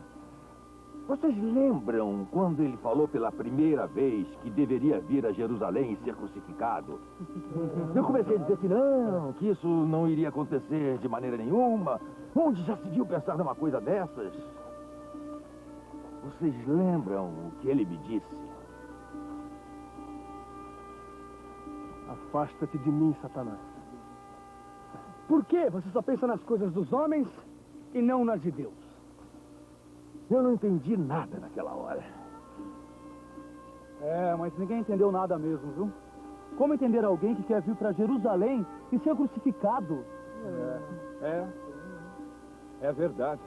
Vocês lembram quando ele falou pela primeira vez que deveria vir a Jerusalém e ser crucificado? Eu comecei a dizer que não, que isso não iria acontecer de maneira nenhuma. Onde já se viu pensar numa coisa dessas? Vocês lembram o que ele me disse? Afasta-te de mim, Satanás. Por que você só pensa nas coisas dos homens e não nas de Deus? Eu não entendi nada naquela hora. Mas ninguém entendeu nada mesmo, viu? Como entender alguém que quer vir para Jerusalém e ser crucificado? É verdade.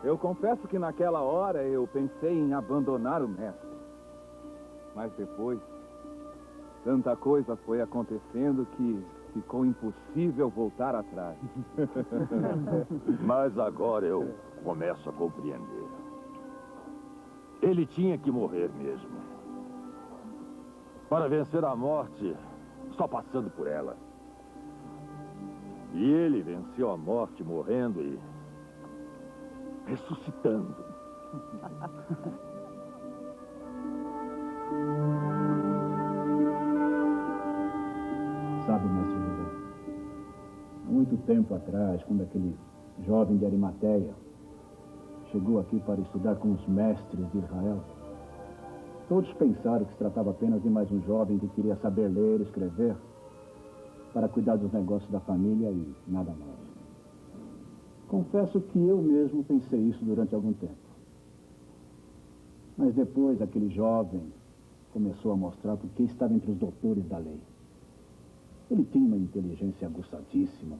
Eu confesso que naquela hora eu pensei em abandonar o mestre. Mas depois, tanta coisa foi acontecendo que ficou impossível voltar atrás. Mas agora eu começo a compreender. Ele tinha que morrer mesmo. Para vencer a morte, só passando por ela. E ele venceu a morte morrendo e ressuscitando. Sabe, mestre José, há muito tempo atrás, quando aquele jovem de Arimateia chegou aqui para estudar com os mestres de Israel, todos pensaram que se tratava apenas de mais um jovem que queria saber ler e escrever para cuidar dos negócios da família e nada mais. Confesso que eu mesmo pensei isso durante algum tempo. Mas depois aquele jovem começou a mostrar por que estava entre os doutores da lei. Ele tinha uma inteligência aguçadíssima,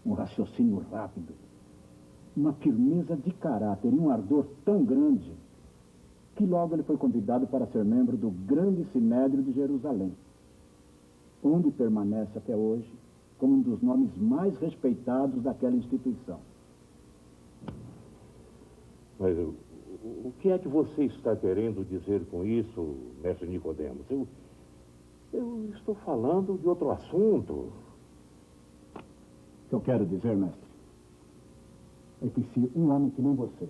um raciocínio rápido, uma firmeza de caráter e um ardor tão grande que logo ele foi convidado para ser membro do grande Sinédrio de Jerusalém, onde permanece até hoje como um dos nomes mais respeitados daquela instituição. Mas o que é que você está querendo dizer com isso, mestre Nicodemos? Eu estou falando de outro assunto. O que eu quero dizer, mestre, é que se um homem que nem você,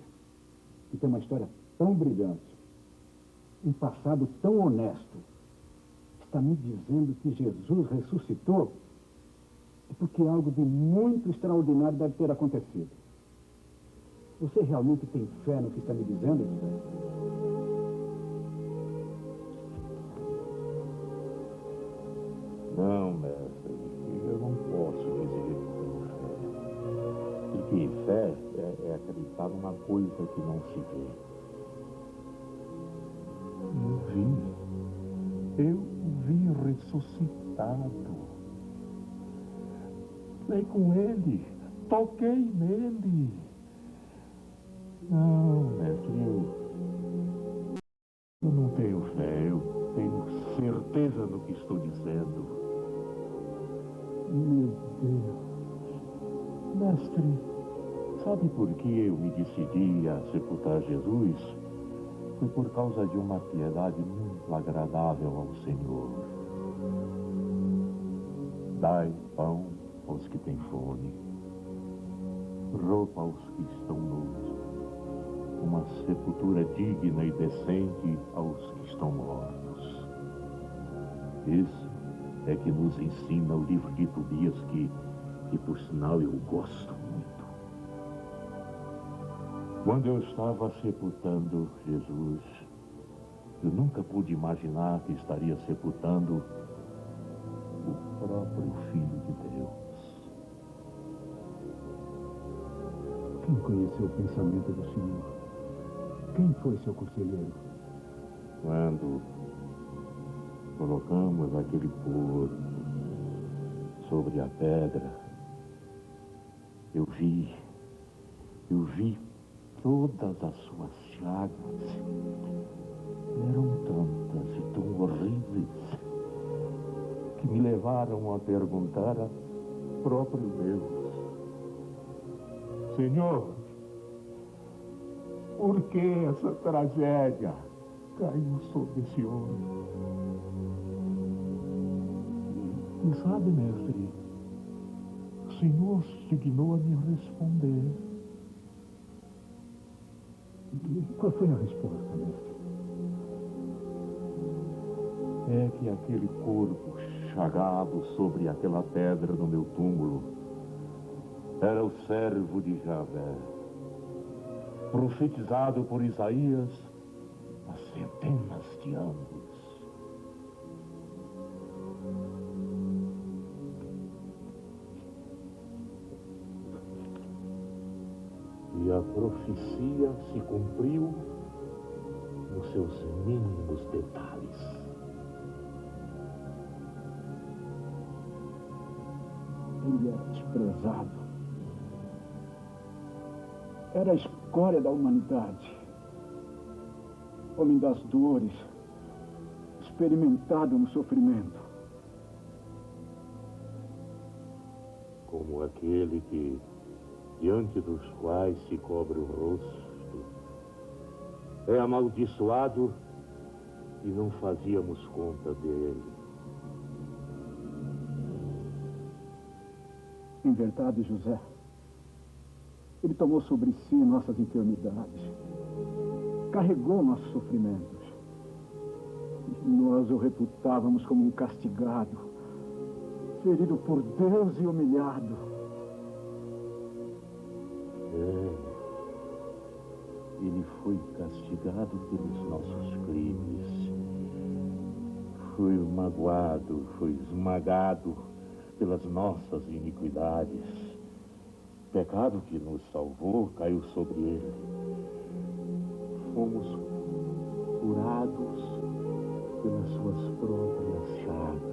que tem uma história tão brilhante, um passado tão honesto, está me dizendo que Jesus ressuscitou, é porque algo de muito extraordinário deve ter acontecido. Você realmente tem fé no que está me dizendo, José? Não, mestre, eu não posso dizer que tenho fé. Porque fé é acreditar numa coisa que não se vê. Eu vi ressuscitado. Falei com ele, toquei nele. Não, mestre, eu não tenho fé, eu tenho certeza no que estou dizendo. Meu Deus. Mestre, sabe por que eu me decidi a sepultar Jesus? Foi por causa de uma piedade muito agradável ao Senhor. Dai pão aos que têm fome, roupa aos que estão nus, uma sepultura digna e decente aos que estão mortos. Isso é que nos ensina o livro de Tobias, que por sinal eu gosto muito. Quando eu estava sepultando Jesus, Eu nunca pude imaginar que estaria sepultando o próprio Filho de Deus. Quem conheceu o pensamento do Senhor? Quem foi seu conselheiro? Quando colocamos aquele corpo sobre a pedra, eu vi todas as suas chagas. Eram tantas e tão horríveis que me levaram a perguntar a próprio Deus: Senhor, por que essa tragédia caiu sobre esse homem? E sabe, mestre, o Senhor se dignou a me responder. E qual foi a resposta, mestre? É que aquele corpo chagado sobre aquela pedra no meu túmulo era o servo de Javé, profetizado por Isaías há centenas de anos. E a profecia se cumpriu nos seus mínimos detalhes. Ele era desprezado. Era a escória da humanidade. Homem das dores, experimentado no sofrimento. Como aquele que, diante dos quais se cobre o rosto, é amaldiçoado e não fazíamos conta dele. Em verdade, José, ele tomou sobre si nossas enfermidades, carregou nossos sofrimentos. E nós o reputávamos como um castigado, ferido por Deus e humilhado. Ele foi castigado pelos nossos crimes. Foi magoado, foi esmagado pelas nossas iniquidades. O pecado que nos salvou caiu sobre ele. Fomos curados pelas suas próprias chagas.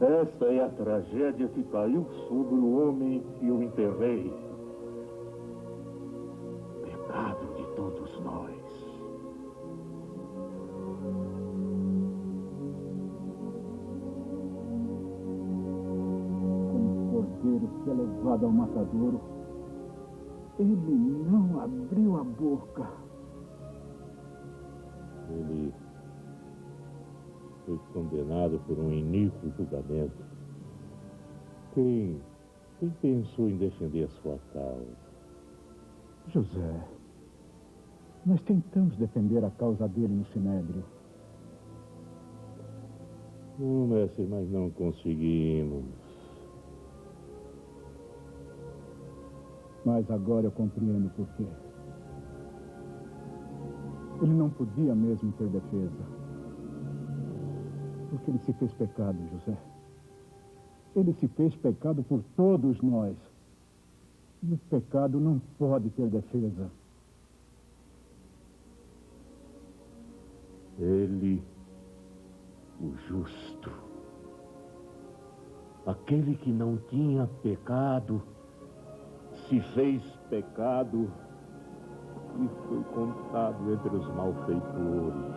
Esta é a tragédia que caiu sobre o homem que eu enterrei. Pecado de todos nós. Que é levado ao matadouro, ele não abriu a boca. Ele foi condenado por um iníquo julgamento. Quem pensou em defender a sua causa? José, nós tentamos defender a causa dele no Sinédrio. Não, mestre, mas não conseguimos. Mas agora eu compreendo por quê. Ele não podia mesmo ter defesa. Porque ele se fez pecado, José. Ele se fez pecado por todos nós. E o pecado não pode ter defesa. Ele, o justo, aquele que não tinha pecado, se fez pecado e foi contado entre os malfeitores.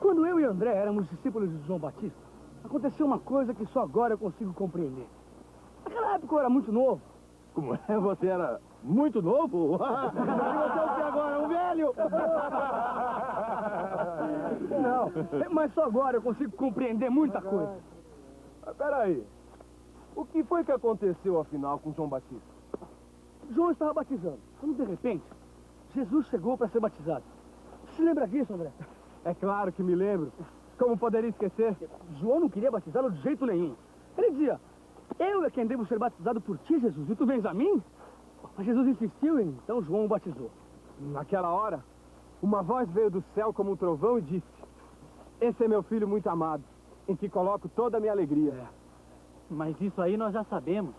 Quando eu e André éramos discípulos de João Batista, aconteceu uma coisa que só agora eu consigo compreender. Naquela época eu era muito novo. Como é? Você era muito novo? E você é o que agora? Um velho? Não, mas só agora eu consigo compreender muita coisa. Mas peraí. O que foi que aconteceu, afinal, com João Batista? João estava batizando. Quando, de repente, Jesus chegou para ser batizado. Se lembra disso, André? É claro que me lembro. Como poderia esquecer? João não queria batizá-lo de jeito nenhum. Ele dizia, eu é quem devo ser batizado por ti, Jesus, e tu vens a mim? Mas Jesus insistiu e então João o batizou. Naquela hora, uma voz veio do céu como um trovão e disse, esse é meu filho muito amado, em que coloco toda a minha alegria. Mas isso aí nós já sabemos.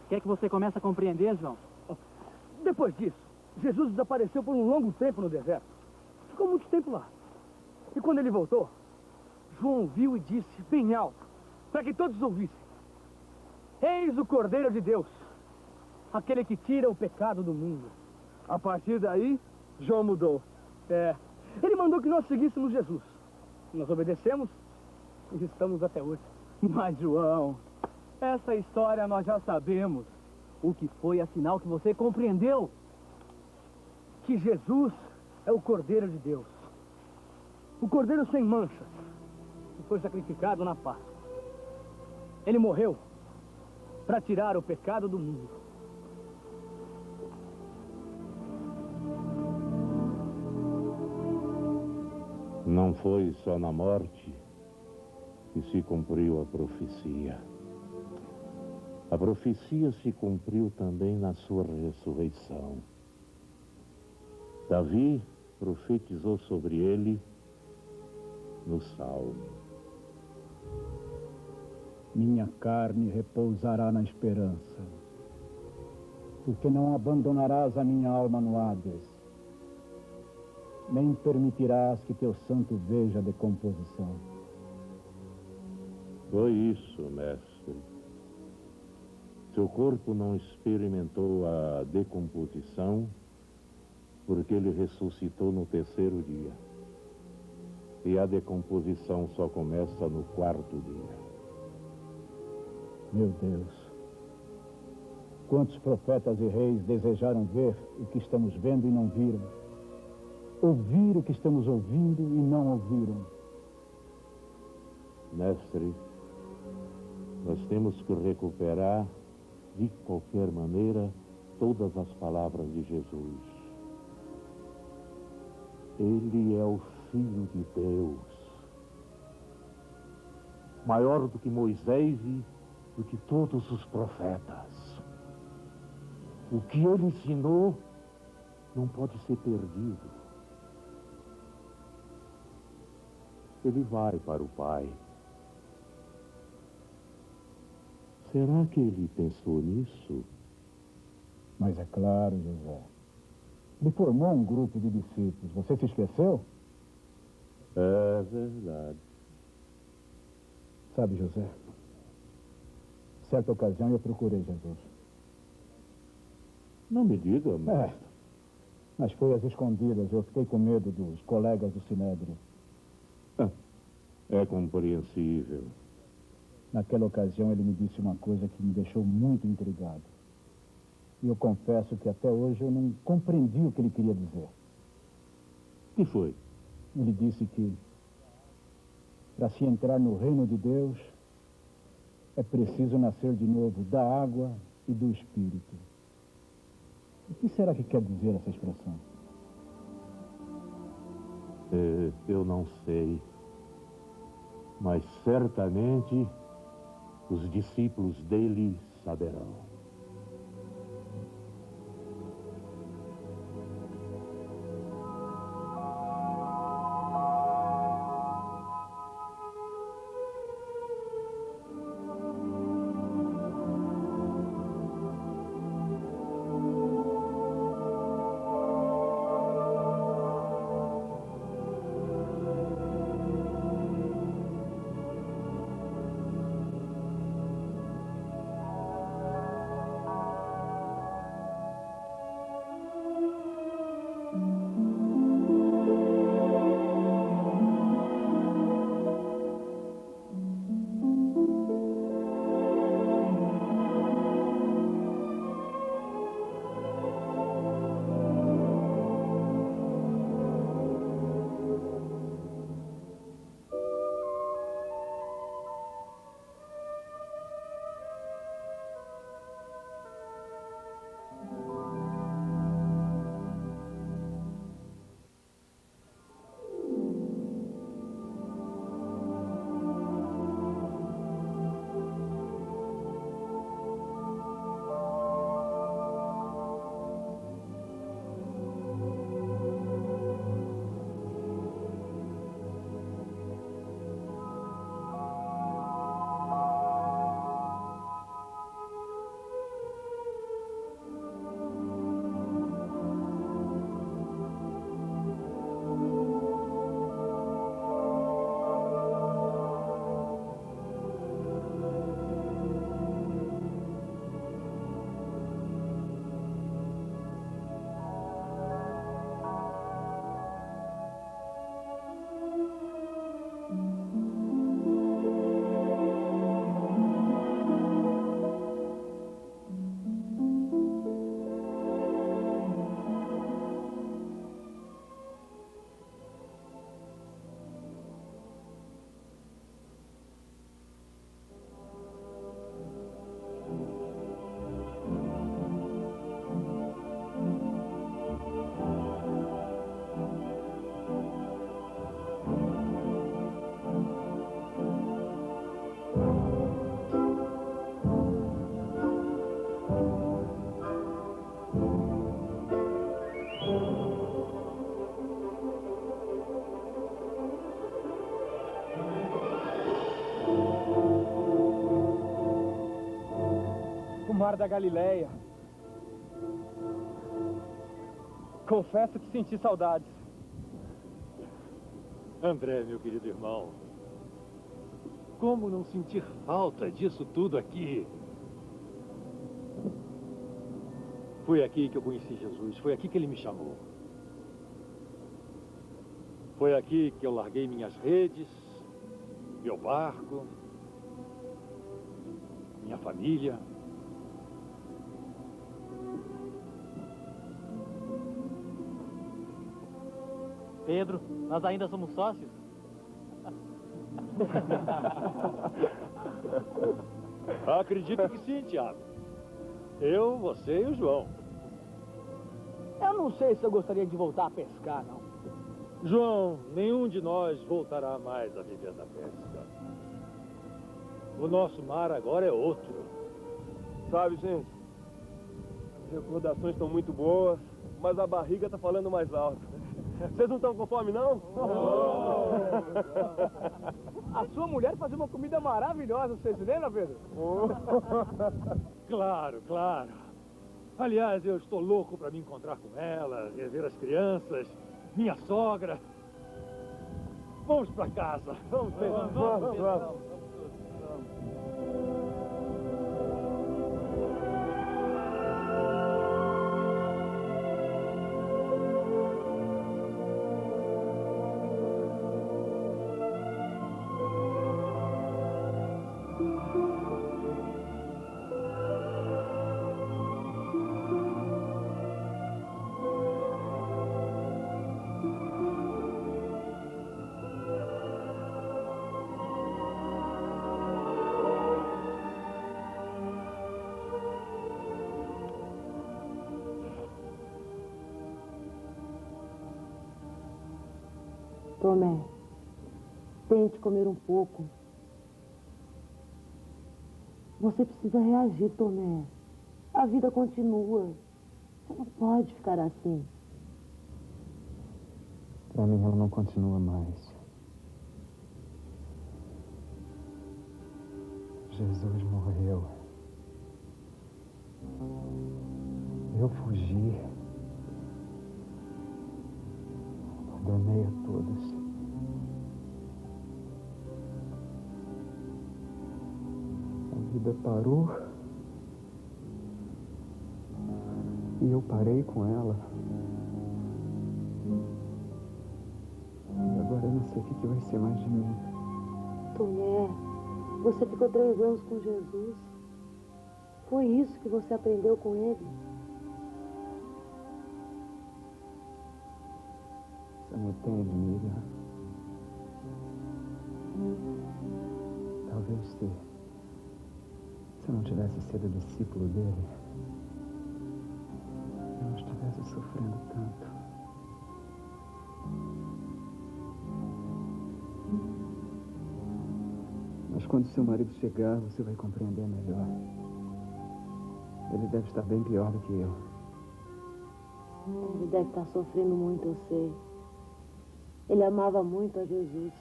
Quer que você comece a compreender, João? Depois disso, Jesus desapareceu por um longo tempo no deserto. Ficou muito tempo lá. E quando ele voltou, João ouviu e disse bem alto, para que todos ouvissem, eis o Cordeiro de Deus, aquele que tira o pecado do mundo. A partir daí, João mudou. Ele mandou que nós seguíssemos Jesus. Nós obedecemos e estamos até hoje. Mas, João, essa história nós já sabemos. O que foi, afinal, que você compreendeu? Que Jesus é o Cordeiro de Deus. O Cordeiro sem manchas, que foi sacrificado na Páscoa. Ele morreu para tirar o pecado do mundo. Não foi só na morte que se cumpriu a profecia. A profecia se cumpriu também na sua ressurreição. Davi profetizou sobre ele no Salmo. Minha carne repousará na esperança, porque não abandonarás a minha alma no Hades, nem permitirás que teu santo veja a decomposição. Foi isso, mestre. Seu corpo não experimentou a decomposição porque ele ressuscitou no terceiro dia. E a decomposição só começa no quarto dia. Meu Deus, quantos profetas e reis desejaram ver o que estamos vendo e não viram, ouvir o que estamos ouvindo e não ouviram. Mestre, nós temos que recuperar, de qualquer maneira, todas as palavras de Jesus. Ele é o Filho de Deus, maior do que Moisés e do que todos os profetas. O que ele ensinou não pode ser perdido. Ele vai para o Pai. Será que ele pensou nisso? Mas é claro, José. Ele formou um grupo de discípulos. Você se esqueceu? É verdade. Sabe, José, certa ocasião eu procurei Jesus. Não me diga, mestre. Mas foi às escondidas. Eu fiquei com medo dos colegas do Sinédrio. É compreensível. Naquela ocasião ele me disse uma coisa que me deixou muito intrigado. E eu confesso que até hoje eu não compreendi o que ele queria dizer. O que foi? Ele disse que para se entrar no reino de Deus é preciso nascer de novo da água e do Espírito. O que será que quer dizer essa expressão? Eu não sei. Mas certamente os discípulos dele saberão. mar da Galileia. Confesso que senti saudades. André, meu querido irmão, como não sentir falta disso tudo aqui? Foi aqui que eu conheci Jesus, foi aqui que ele me chamou. Foi aqui que eu larguei minhas redes, meu barco, minha família. Pedro, nós ainda somos sócios? Acredito que sim, Tiago. Eu, você e o João. Eu não sei se eu gostaria de voltar a pescar, não. João, nenhum de nós voltará mais a viver da pesca. O nosso mar agora é outro. Sabe, gente, as recordações estão muito boas, mas a barriga tá falando mais alto. Vocês não estão com fome, não? A sua mulher fazia uma comida maravilhosa, vocês lembram, Pedro? Claro, claro. Aliás, eu estou louco para me encontrar com ela, rever as crianças, minha sogra. Vamos para casa. Vamos, Pedro. Vamos. Tomé, tente comer um pouco. Você precisa reagir, Tomé. A vida continua. Você não pode ficar assim. Para mim, ela não continua mais. Jesus morreu. Eu fugi. Abandonei a todos. A vida parou. E eu parei com ela. E agora eu não sei o que vai ser mais de mim. Tomé, você ficou 3 anos com Jesus. Foi isso que você aprendeu com ele? Você não entende, Miriam. Talvez se eu não tivesse sido discípulo dele, eu não estivesse sofrendo tanto. Mas quando seu marido chegar, você vai compreender melhor. Ele deve estar bem pior do que eu. Ele deve estar sofrendo muito, eu sei. Ele amava muito a Jesus.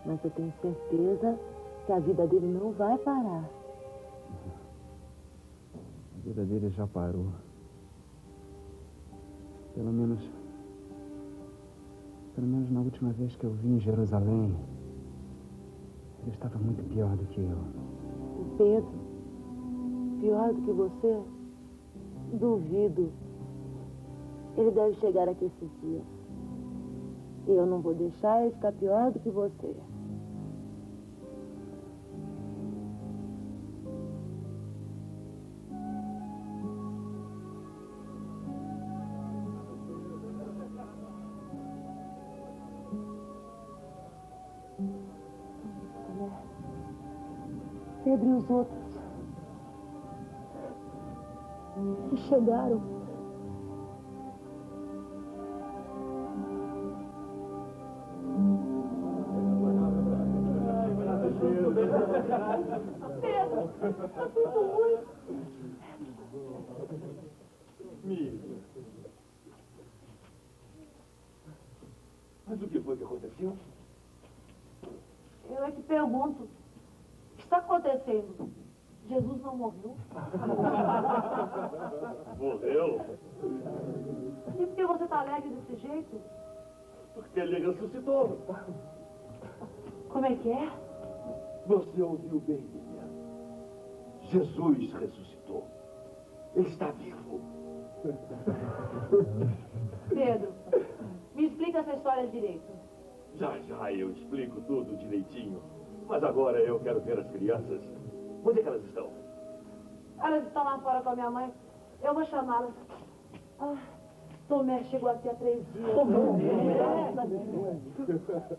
Mas eu tenho certeza que a vida dele não vai parar. A vida dele já parou. Pelo menos na última vez que eu vi em Jerusalém, ele estava muito pior do que eu. O Pedro? Pior do que você? Duvido. Ele deve chegar aqui esses dias. E eu não vou deixar ele ficar pior do que você. Pedro e os outros que chegaram. Pedro, tá tudo ruim. Mas o que foi que aconteceu? Eu é que pergunto. O que está acontecendo? Jesus não morreu? Morreu? E por que você está alegre desse jeito? Porque ele ressuscitou. Como é que é? Você ouviu bem, Lilian. Jesus ressuscitou. Ele está vivo. Pedro, me explica essa história direito. Já eu explico tudo direitinho. Mas agora eu quero ver as crianças. Onde é que elas estão? Elas estão lá fora com a minha mãe. Eu vou chamá-las. Ah, Tomé chegou aqui há 3 dias.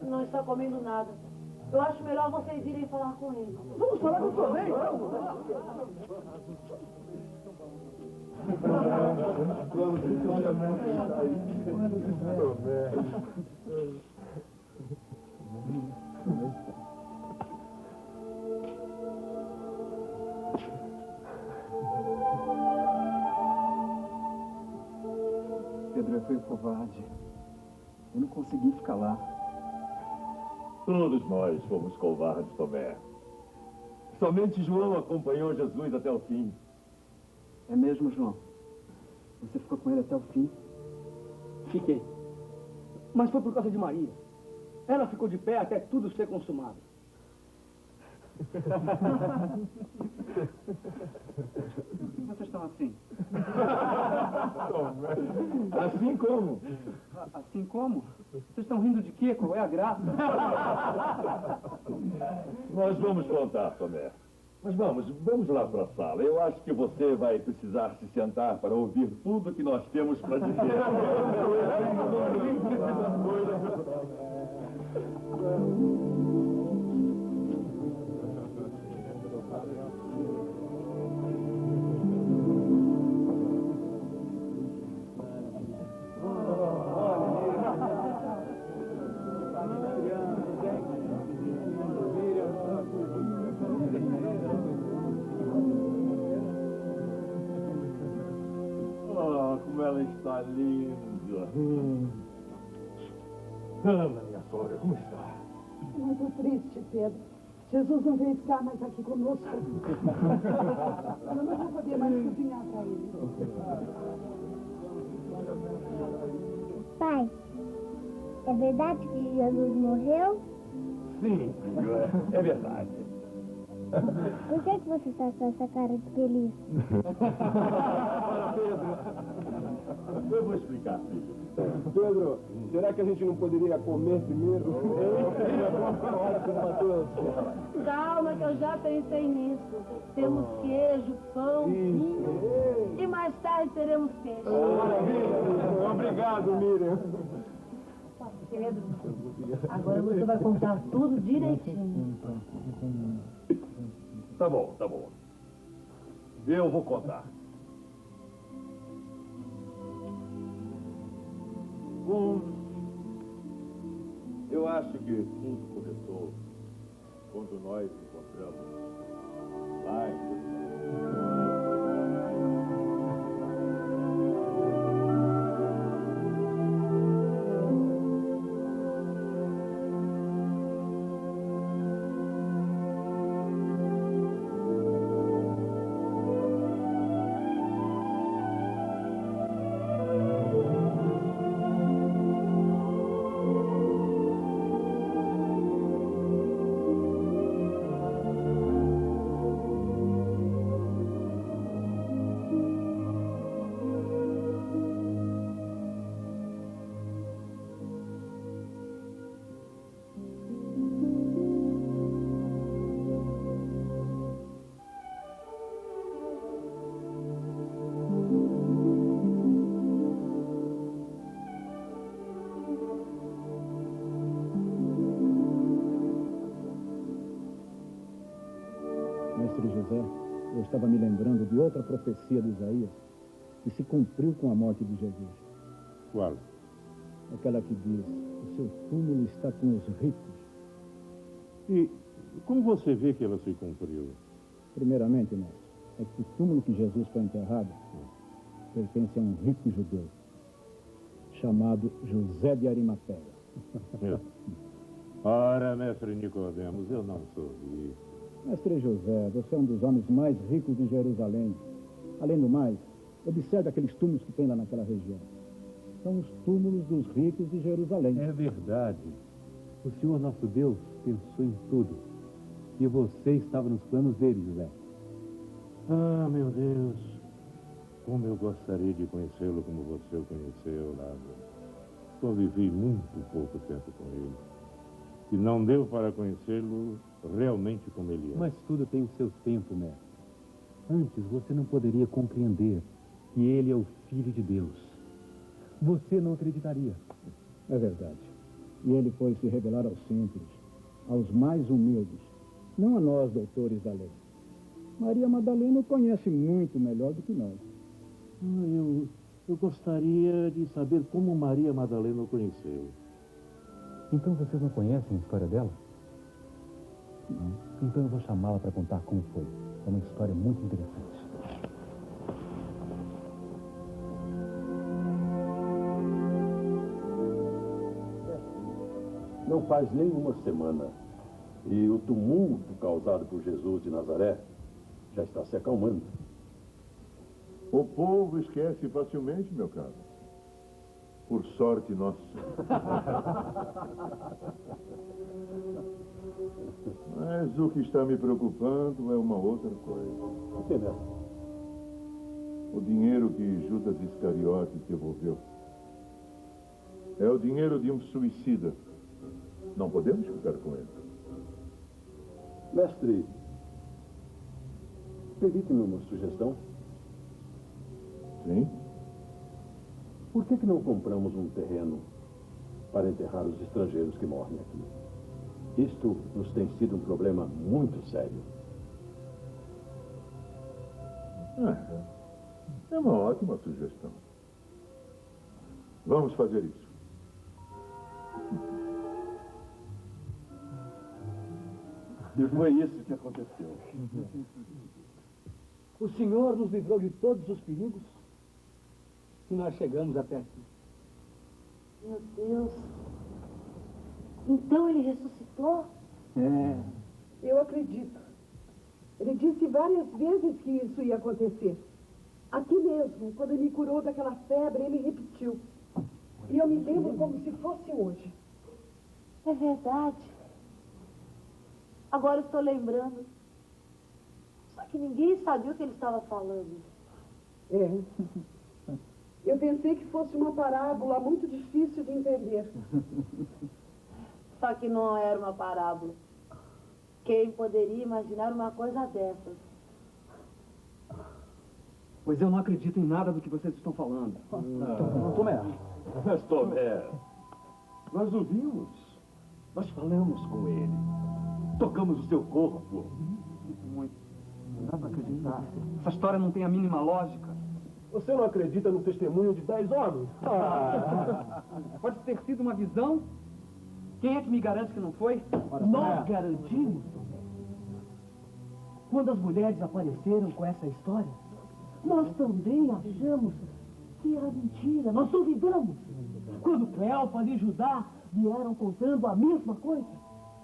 Não está comendo nada. Eu acho melhor vocês irem falar com ele. Vamos falar com o Tomé, Pedro, eu fui covarde. Eu não consegui ficar lá. Todos nós fomos covardes, Tomé. Somente João acompanhou Jesus até o fim. É mesmo, João? Você ficou com ele até o fim? Fiquei. Mas foi por causa de Maria. Ela ficou de pé até tudo ser consumado. Por que vocês estão assim? Assim como? Assim como? Vocês estão rindo de quê? Qual é a graça? Nós vamos contar, Tomé. Mas vamos lá para a sala. Eu acho que você vai precisar se sentar para ouvir tudo que nós temos para dizer. Como ela está linda. Ana, minha sogra, como está? Muito triste, Pedro. Jesus não veio ficar mais aqui conosco. Eu não vou poder mais cozinhar para ele. Pai, é verdade que Jesus morreu? Sim, filho, é verdade. Por que você está com essa cara de feliz? Eu vou explicar, filho. Pedro, será que a gente não poderia comer primeiro? Calma, que eu já pensei nisso. Temos queijo, pão, vinho. E mais tarde teremos peixe. Obrigado, Miriam. Pedro, agora você vai contar tudo direitinho. Tá bom. Eu vou contar. Eu acho que tudo começou quando nós encontramos lá em Mestre José, eu estava me lembrando de outra profecia de Isaías que se cumpriu com a morte de Jesus. Qual? Aquela que diz, o seu túmulo está com os ricos. E como você vê que ela se cumpriu? Primeiramente, mestre, é que o túmulo que Jesus foi enterrado pertence a um rico judeu chamado José de Arimateia. Ora, mestre Nicodemos, eu não sou rico. Mestre José, você é um dos homens mais ricos de Jerusalém. Além do mais, observe aqueles túmulos que tem lá naquela região. São os túmulos dos ricos de Jerusalém. É verdade. O Senhor nosso Deus pensou em tudo. E você estava nos planos dele, José. Ah, meu Deus. Como eu gostaria de conhecê-lo como você o conheceu, Lázaro. Só vivi muito pouco tempo com ele. E não deu para conhecê-lo realmente como ele é. Mas tudo tem o seu tempo, mestre. Antes você não poderia compreender que ele é o Filho de Deus. Você não acreditaria. É verdade. E ele foi se revelar aos simples, aos mais humildes, não a nós, doutores da lei. Maria Madalena o conhece muito melhor do que nós. Eu gostaria de saber como Maria Madalena o conheceu. Então vocês não conhecem a história dela? Não. Então eu vou chamá-la para contar como foi. É uma história muito interessante. Não faz nem uma semana e o tumulto causado por Jesus de Nazaré já está se acalmando. O povo esquece facilmente, meu caro. Por sorte nossa. Mas o que está me preocupando é uma outra coisa. O que é, mestre? O dinheiro que Judas Iscariotes devolveu. É o dinheiro de um suicida. Não podemos ficar com ele. Mestre, permite-me uma sugestão? Sim? Por que não compramos um terreno para enterrar os estrangeiros que morrem aqui? Isto nos tem sido um problema muito sério. É uma ótima sugestão. Vamos fazer isso. E foi isso que aconteceu. O Senhor nos livrou de todos os perigos e nós chegamos até aqui. Meu Deus. Então ele ressuscitou? Eu acredito. Ele disse várias vezes que isso ia acontecer. Aqui mesmo, quando ele me curou daquela febre, ele repetiu. E eu me lembro como se fosse hoje. É verdade. Agora estou lembrando. Só que ninguém sabia o que ele estava falando. É. Eu pensei que fosse uma parábola muito difícil de entender. Só que não era uma parábola. Quem poderia imaginar uma coisa dessas? Pois eu não acredito em nada do que vocês estão falando. Tomé. Mas, Tomé, nós o vimos. Nós falamos com ele. Tocamos o seu corpo. Muito. Não dá para acreditar. Essa história não tem a mínima lógica. Você não acredita no testemunho de 10 homens? Pode ter sido uma visão? Quem é que me garante que não foi? Nós garantimos. Quando as mulheres apareceram com essa história, nós também achamos que era mentira. Nós duvidamos. Quando Cleófas e Judá vieram contando a mesma coisa,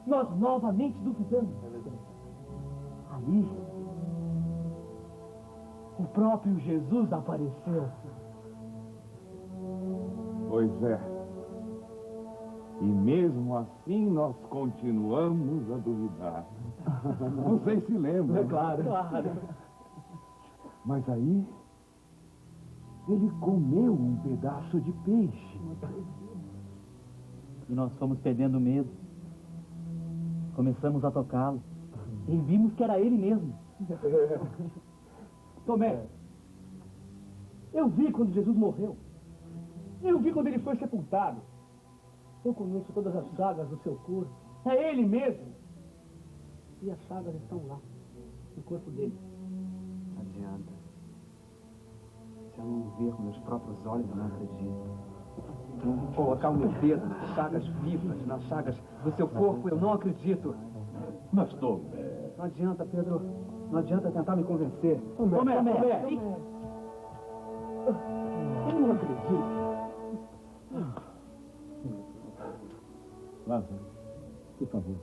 nós novamente duvidamos. Aí, o próprio Jesus apareceu. Pois é. E mesmo assim nós continuamos a duvidar. Vocês se lembram? É claro. Mas aí, ele comeu um pedaço de peixe. E nós fomos perdendo medo. Começamos a tocá-lo. E vimos que era ele mesmo. Tomé, eu vi quando Jesus morreu. Eu vi quando ele foi sepultado. Eu conheço todas as chagas do seu corpo. É ele mesmo. E as chagas estão lá, no corpo dele. Não adianta. Se eu não ver com meus próprios olhos, eu não acredito. Eu vou colocar o meu dedo nas chagas vivas, nas chagas do seu corpo, eu não acredito. Mas, Tomé... Não adianta, Pedro. Não adianta tentar me convencer. Tomé. Eu não acredito. Lázaro, por favor,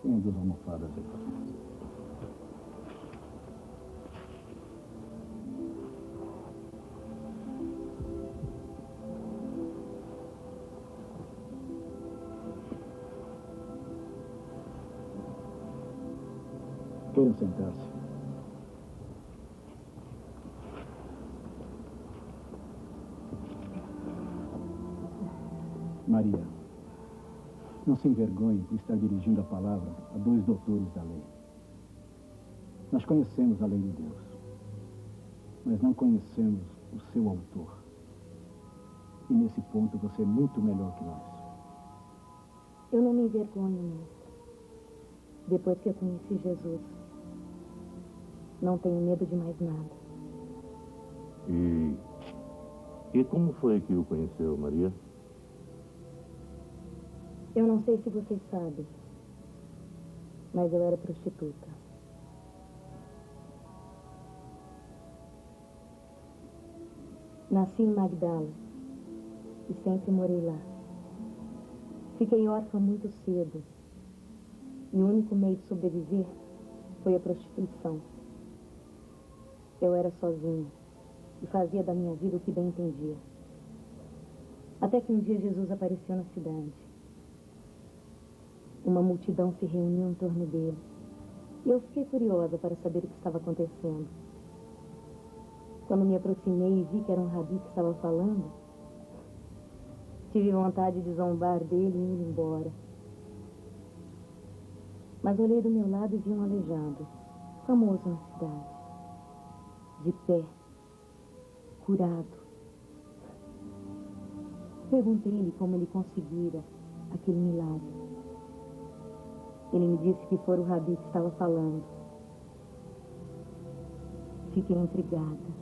ponha 2 almofadas aí. Queiram sentar-se. Maria, não se envergonhe por estar dirigindo a palavra a 2 doutores da lei. Nós conhecemos a lei de Deus, mas não conhecemos o seu autor. E nesse ponto você é muito melhor que nós. Eu não me envergonho, mestre. Depois que eu conheci Jesus, não tenho medo de mais nada. E como foi que o conheceu, Maria? Eu não sei se vocês sabem, mas eu era prostituta. Nasci em Magdala e sempre morei lá. Fiquei órfã muito cedo e o único meio de sobreviver foi a prostituição. Eu era sozinha e fazia da minha vida o que bem entendia. Até que um dia Jesus apareceu na cidade. Uma multidão se reuniu em torno dele. E eu fiquei curiosa para saber o que estava acontecendo. Quando me aproximei e vi que era um rabi que estava falando, tive vontade de zombar dele e ir embora. Mas olhei do meu lado e vi um aleijado, famoso na cidade, de pé, curado. Perguntei-lhe como ele conseguira aquele milagre. Ele me disse que fora o rabi que estava falando. Fiquei intrigada.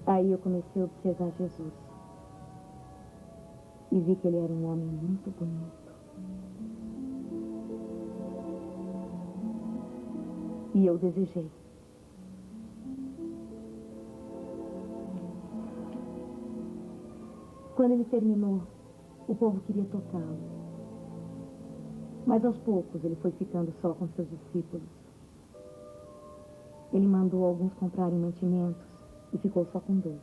Aí eu comecei a observar Jesus. E vi que ele era um homem muito bonito. E eu desejei. Quando ele terminou, o povo queria tocá-lo. Mas aos poucos ele foi ficando só com seus discípulos. Ele mandou alguns comprarem mantimentos e ficou só com 2.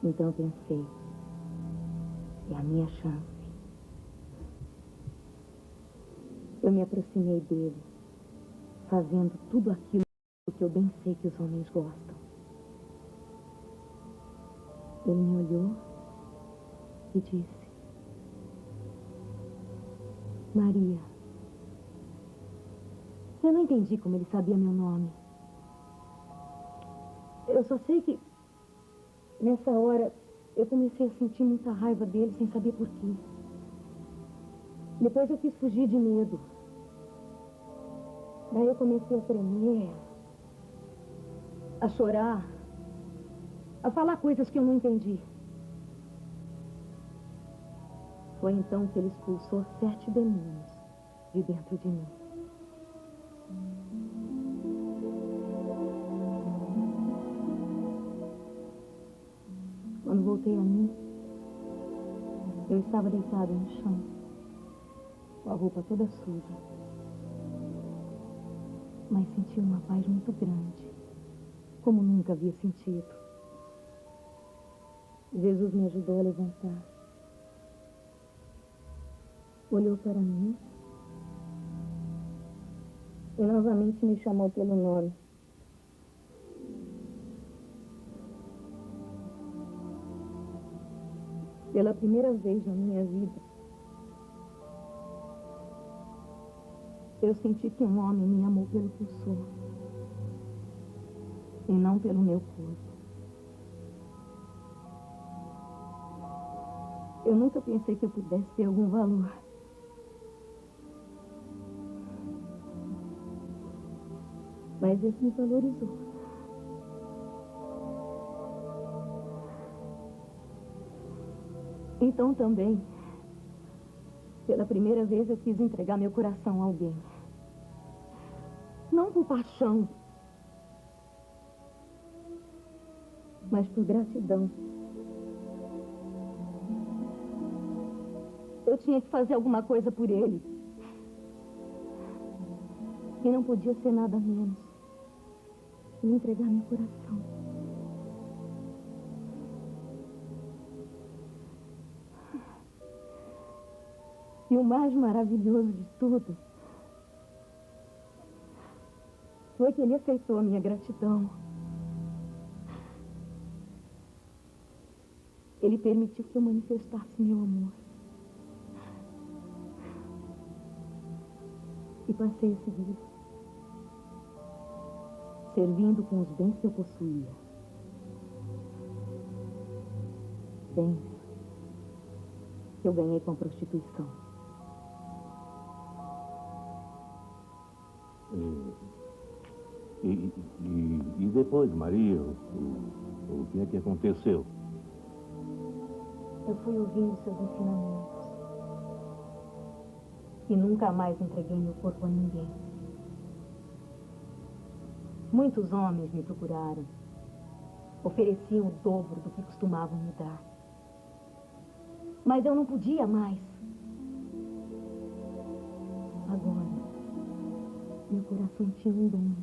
Então pensei, é a minha chance. Eu me aproximei dele, fazendo tudo aquilo que eu bem sei que os homens gostam. Ele me olhou e disse: Maria. Eu não entendi como ele sabia meu nome. Eu só sei que, nessa hora, eu comecei a sentir muita raiva dele sem saber por quê. Depois eu quis fugir de medo. Daí eu comecei a tremer, a chorar, a falar coisas que eu não entendi. Foi então que ele expulsou 7 demônios de dentro de mim. Quando voltei a mim, eu estava deitada no chão, com a roupa toda suja. Mas senti uma paz muito grande, como nunca havia sentido. Jesus me ajudou a levantar. Olhou para mim e novamente me chamou pelo nome. Pela primeira vez na minha vida, eu senti que um homem me amou pelo que eu sou e não pelo meu corpo. Eu nunca pensei que eu pudesse ter algum valor. Mas ele me valorizou. Então também, pela primeira vez eu quis entregar meu coração a alguém. Não por paixão, mas por gratidão. Eu tinha que fazer alguma coisa por ele. E não podia ser nada menos que entregar meu coração. E o mais maravilhoso de tudo foi que ele aceitou a minha gratidão. Ele permitiu que eu manifestasse meu amor. E passei a segui-lo, servindo com os bens que eu possuía. Bens que eu ganhei com a prostituição. E depois, Maria, o que é que aconteceu? Eu fui ouvindo seus ensinamentos. E nunca mais entreguei meu corpo a ninguém. Muitos homens me procuraram. Ofereciam o dobro do que costumavam me dar. Mas eu não podia mais. Agora, meu coração tinha um dono.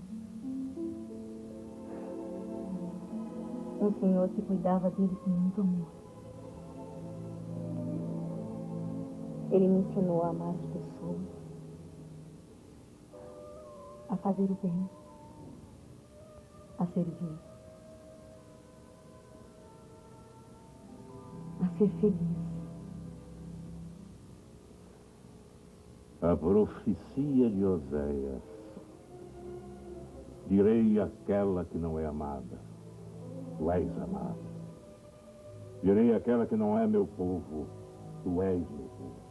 Um senhor que cuidava dele com muito amor. Ele me ensinou a amar as pessoas, a fazer o bem, a servir, a ser feliz. A profecia de Oséias. Direi àquela que não é amada, tu és amado. Direi àquela que não é meu povo, tu és meu povo.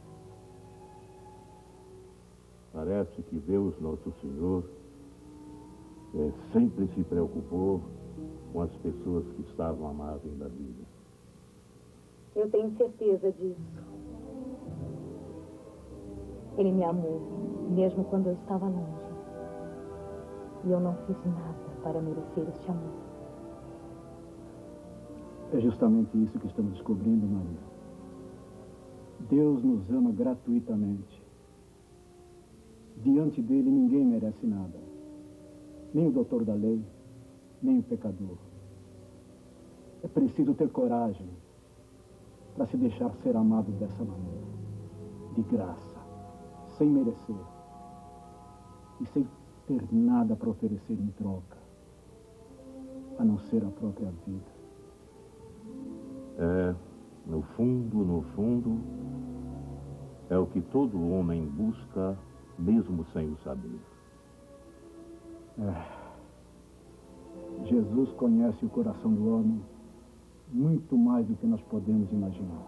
Parece que Deus, nosso Senhor, sempre se preocupou com as pessoas que estavam à margem da vida. Eu tenho certeza disso. Ele me amou, mesmo quando eu estava longe. E eu não fiz nada para merecer este amor. É justamente isso que estamos descobrindo, Maria. Deus nos ama gratuitamente. Diante dele, ninguém merece nada. Nem o doutor da lei, nem o pecador. É preciso ter coragem para se deixar ser amado dessa maneira. De graça, sem merecer. E sem ter nada para oferecer em troca, a não ser a própria vida. No fundo, é o que todo homem busca, mesmo sem o saber. Jesus conhece o coração do homem muito mais do que nós podemos imaginar.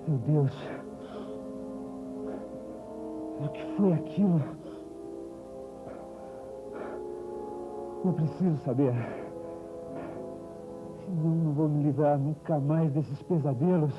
Meu Deus. O que foi aquilo? Eu preciso saber. Senão não vou me livrar nunca mais desses pesadelos.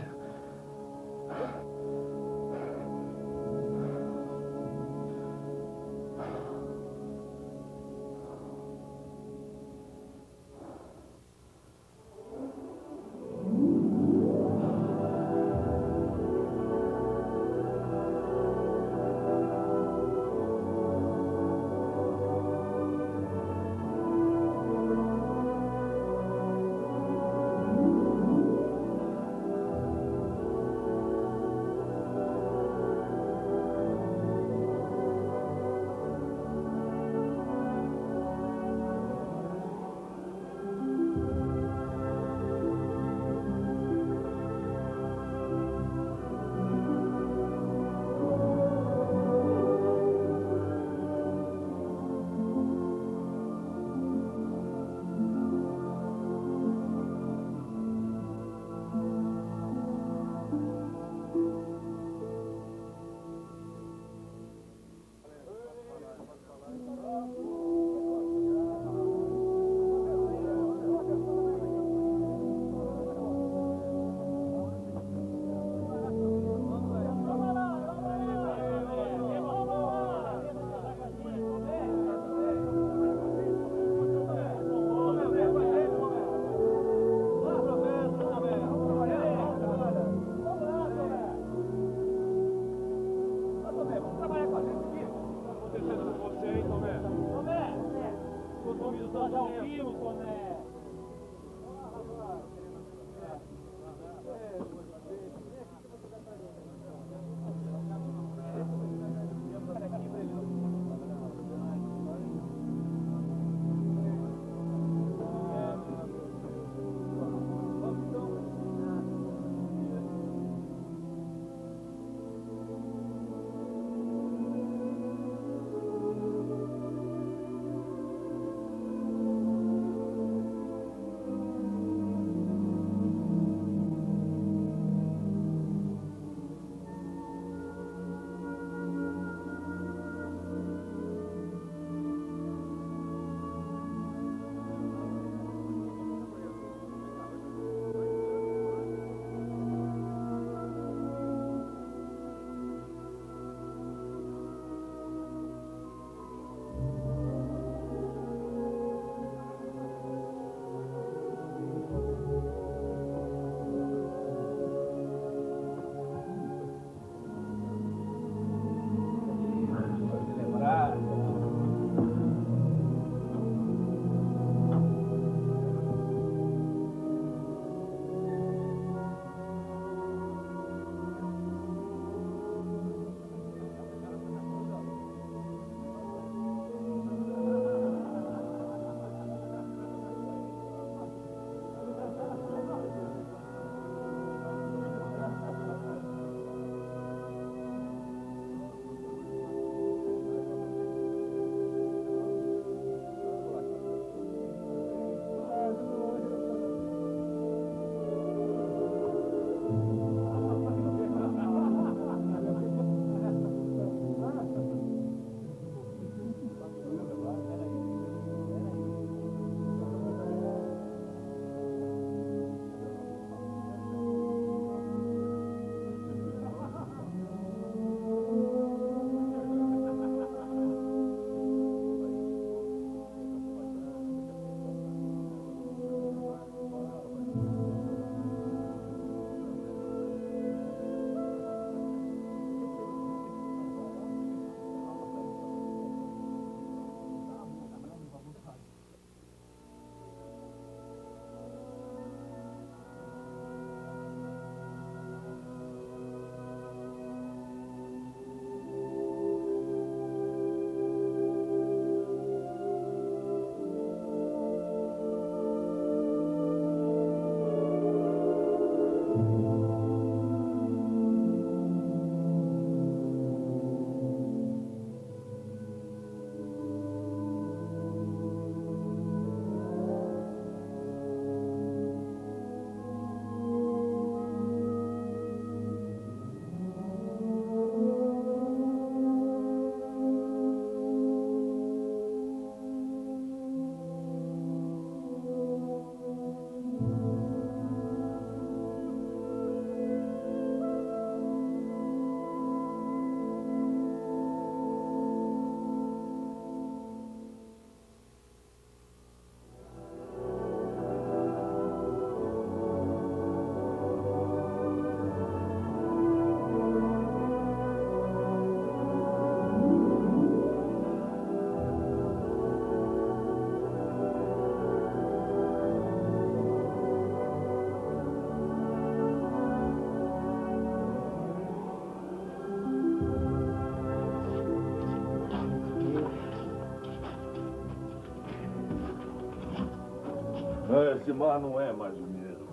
Esse mar não é mais o mesmo.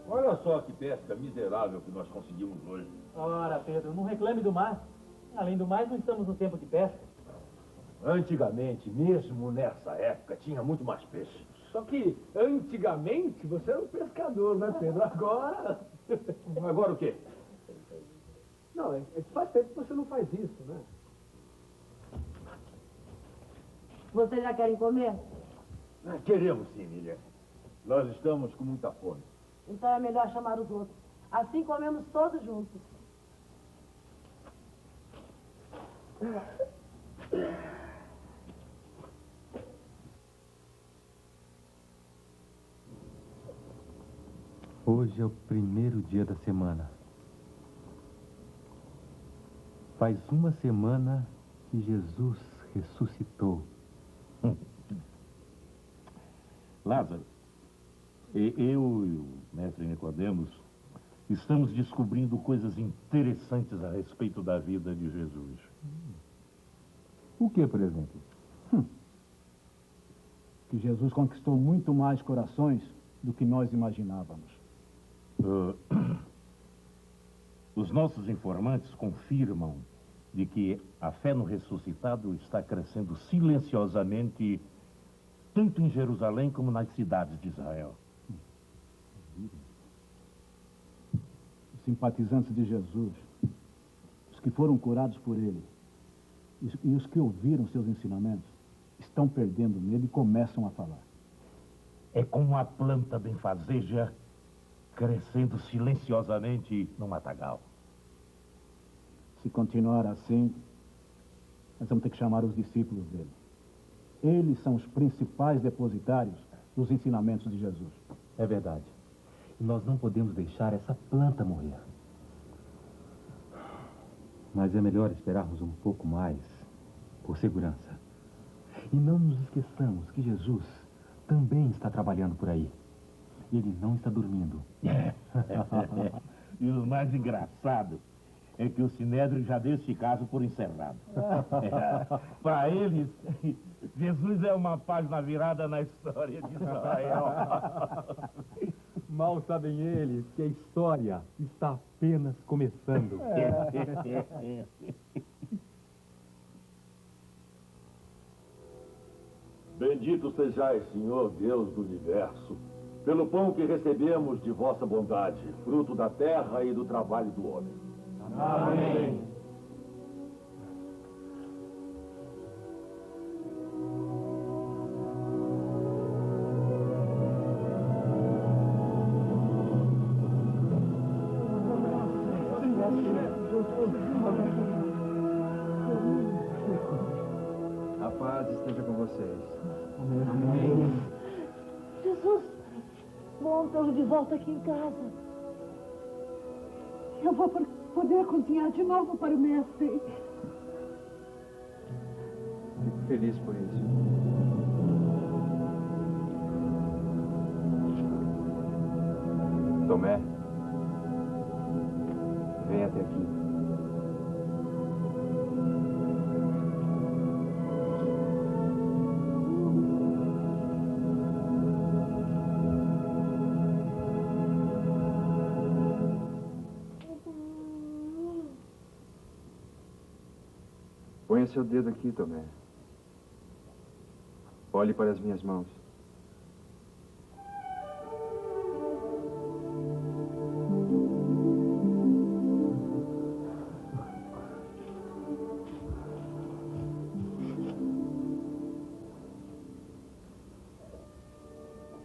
Olha só que pesca miserável que nós conseguimos hoje. Ora, Pedro, não reclame do mar. Além do mais, não estamos no tempo de pesca. Antigamente, mesmo nessa época, tinha muito mais peixe. Só que antigamente você era um pescador, né, Pedro? Agora... Agora o quê? Não, faz tempo que você não faz isso, né? Vocês já querem comer? Queremos sim, Miriam. Nós estamos com muita fome. Então é melhor chamar os outros. Assim comemos todos juntos. Hoje é o primeiro dia da semana. Faz uma semana que Jesus ressuscitou. Lázaro, eu e o mestre Nicodemos estamos descobrindo coisas interessantes a respeito da vida de Jesus. O que, por exemplo? Que Jesus conquistou muito mais corações do que nós imaginávamos. Os nossos informantes confirmam de que a fé no ressuscitado está crescendo silenciosamente tanto em Jerusalém como nas cidades de Israel. Os simpatizantes de Jesus, os que foram curados por ele e os que ouviram seus ensinamentos, estão perdendo nele e começam a falar. É como uma planta benfazeja crescendo silenciosamente no matagal. Se continuar assim, nós vamos ter que chamar os discípulos dele. Eles são os principais depositários dos ensinamentos de Jesus. É verdade. E nós não podemos deixar essa planta morrer. Mas é melhor esperarmos um pouco mais, por segurança. E não nos esqueçamos que Jesus também está trabalhando por aí. Ele não está dormindo. E o mais engraçado é que o Sinédrio já deu esse caso por encerrado. Para eles, Jesus é uma página virada na história de Israel. Mal sabem eles que a história está apenas começando. Bendito sejais, Senhor Deus do universo, pelo pão que recebemos de vossa bondade, fruto da terra e do trabalho do homem. Amém. A paz esteja com vocês. Amém. Jesus, bom tê-lo de volta aqui em casa. Eu vou poder cozinhar de novo para o mestre. Fico feliz por isso. Tomé, vem até aqui. Ponha seu dedo aqui, Tomé. Olhe para as minhas mãos.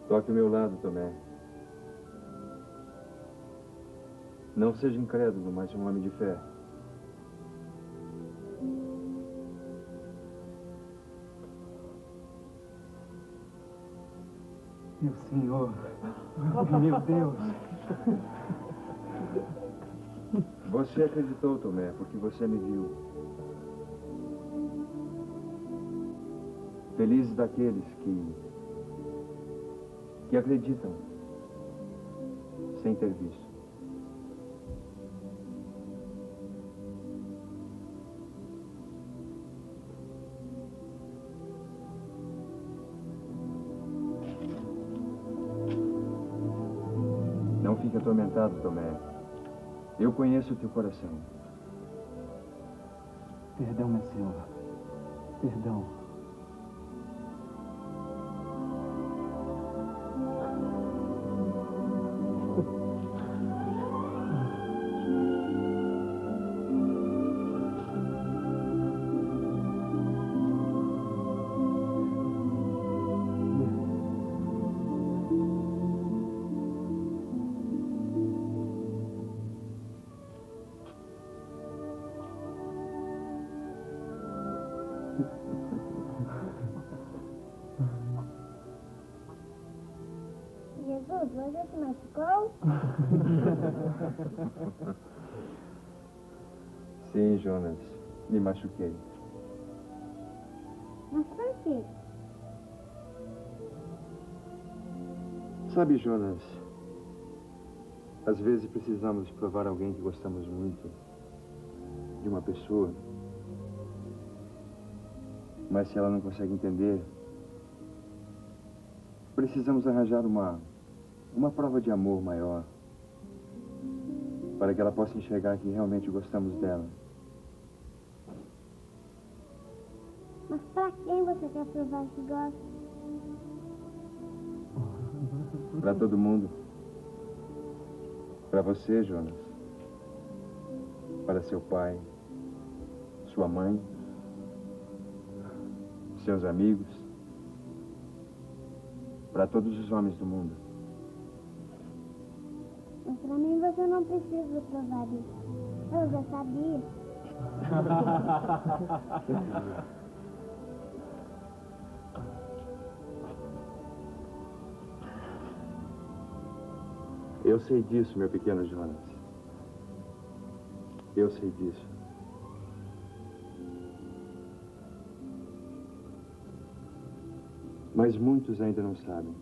Toque ao meu lado, Tomé. Não seja incrédulo, mas um homem de fé. Meu Senhor, meu Deus. Você acreditou, Tomé, porque você me viu. Felizes daqueles que acreditam sem ter visto. atormentado, Tomé. Eu conheço o teu coração. Perdão, minha senhora. Perdão. Jesus, você se machucou? Sim, Jonas. Me machuquei. Mas por quê? Sabe, Jonas, às vezes precisamos provar a alguém que gostamos muito de uma pessoa, mas se ela não consegue entender, precisamos arranjar uma prova de amor maior para que ela possa enxergar que realmente gostamos dela. Mas pra quem você quer provar que gosta? Para todo mundo. Para você, Jonas. Para seu pai, sua mãe, seus amigos. Para todos os homens do mundo. Mas pra mim você não precisa provar isso. Eu já sabia. Eu sei disso, meu pequeno Jonas. Eu sei disso. Mas muitos ainda não sabem.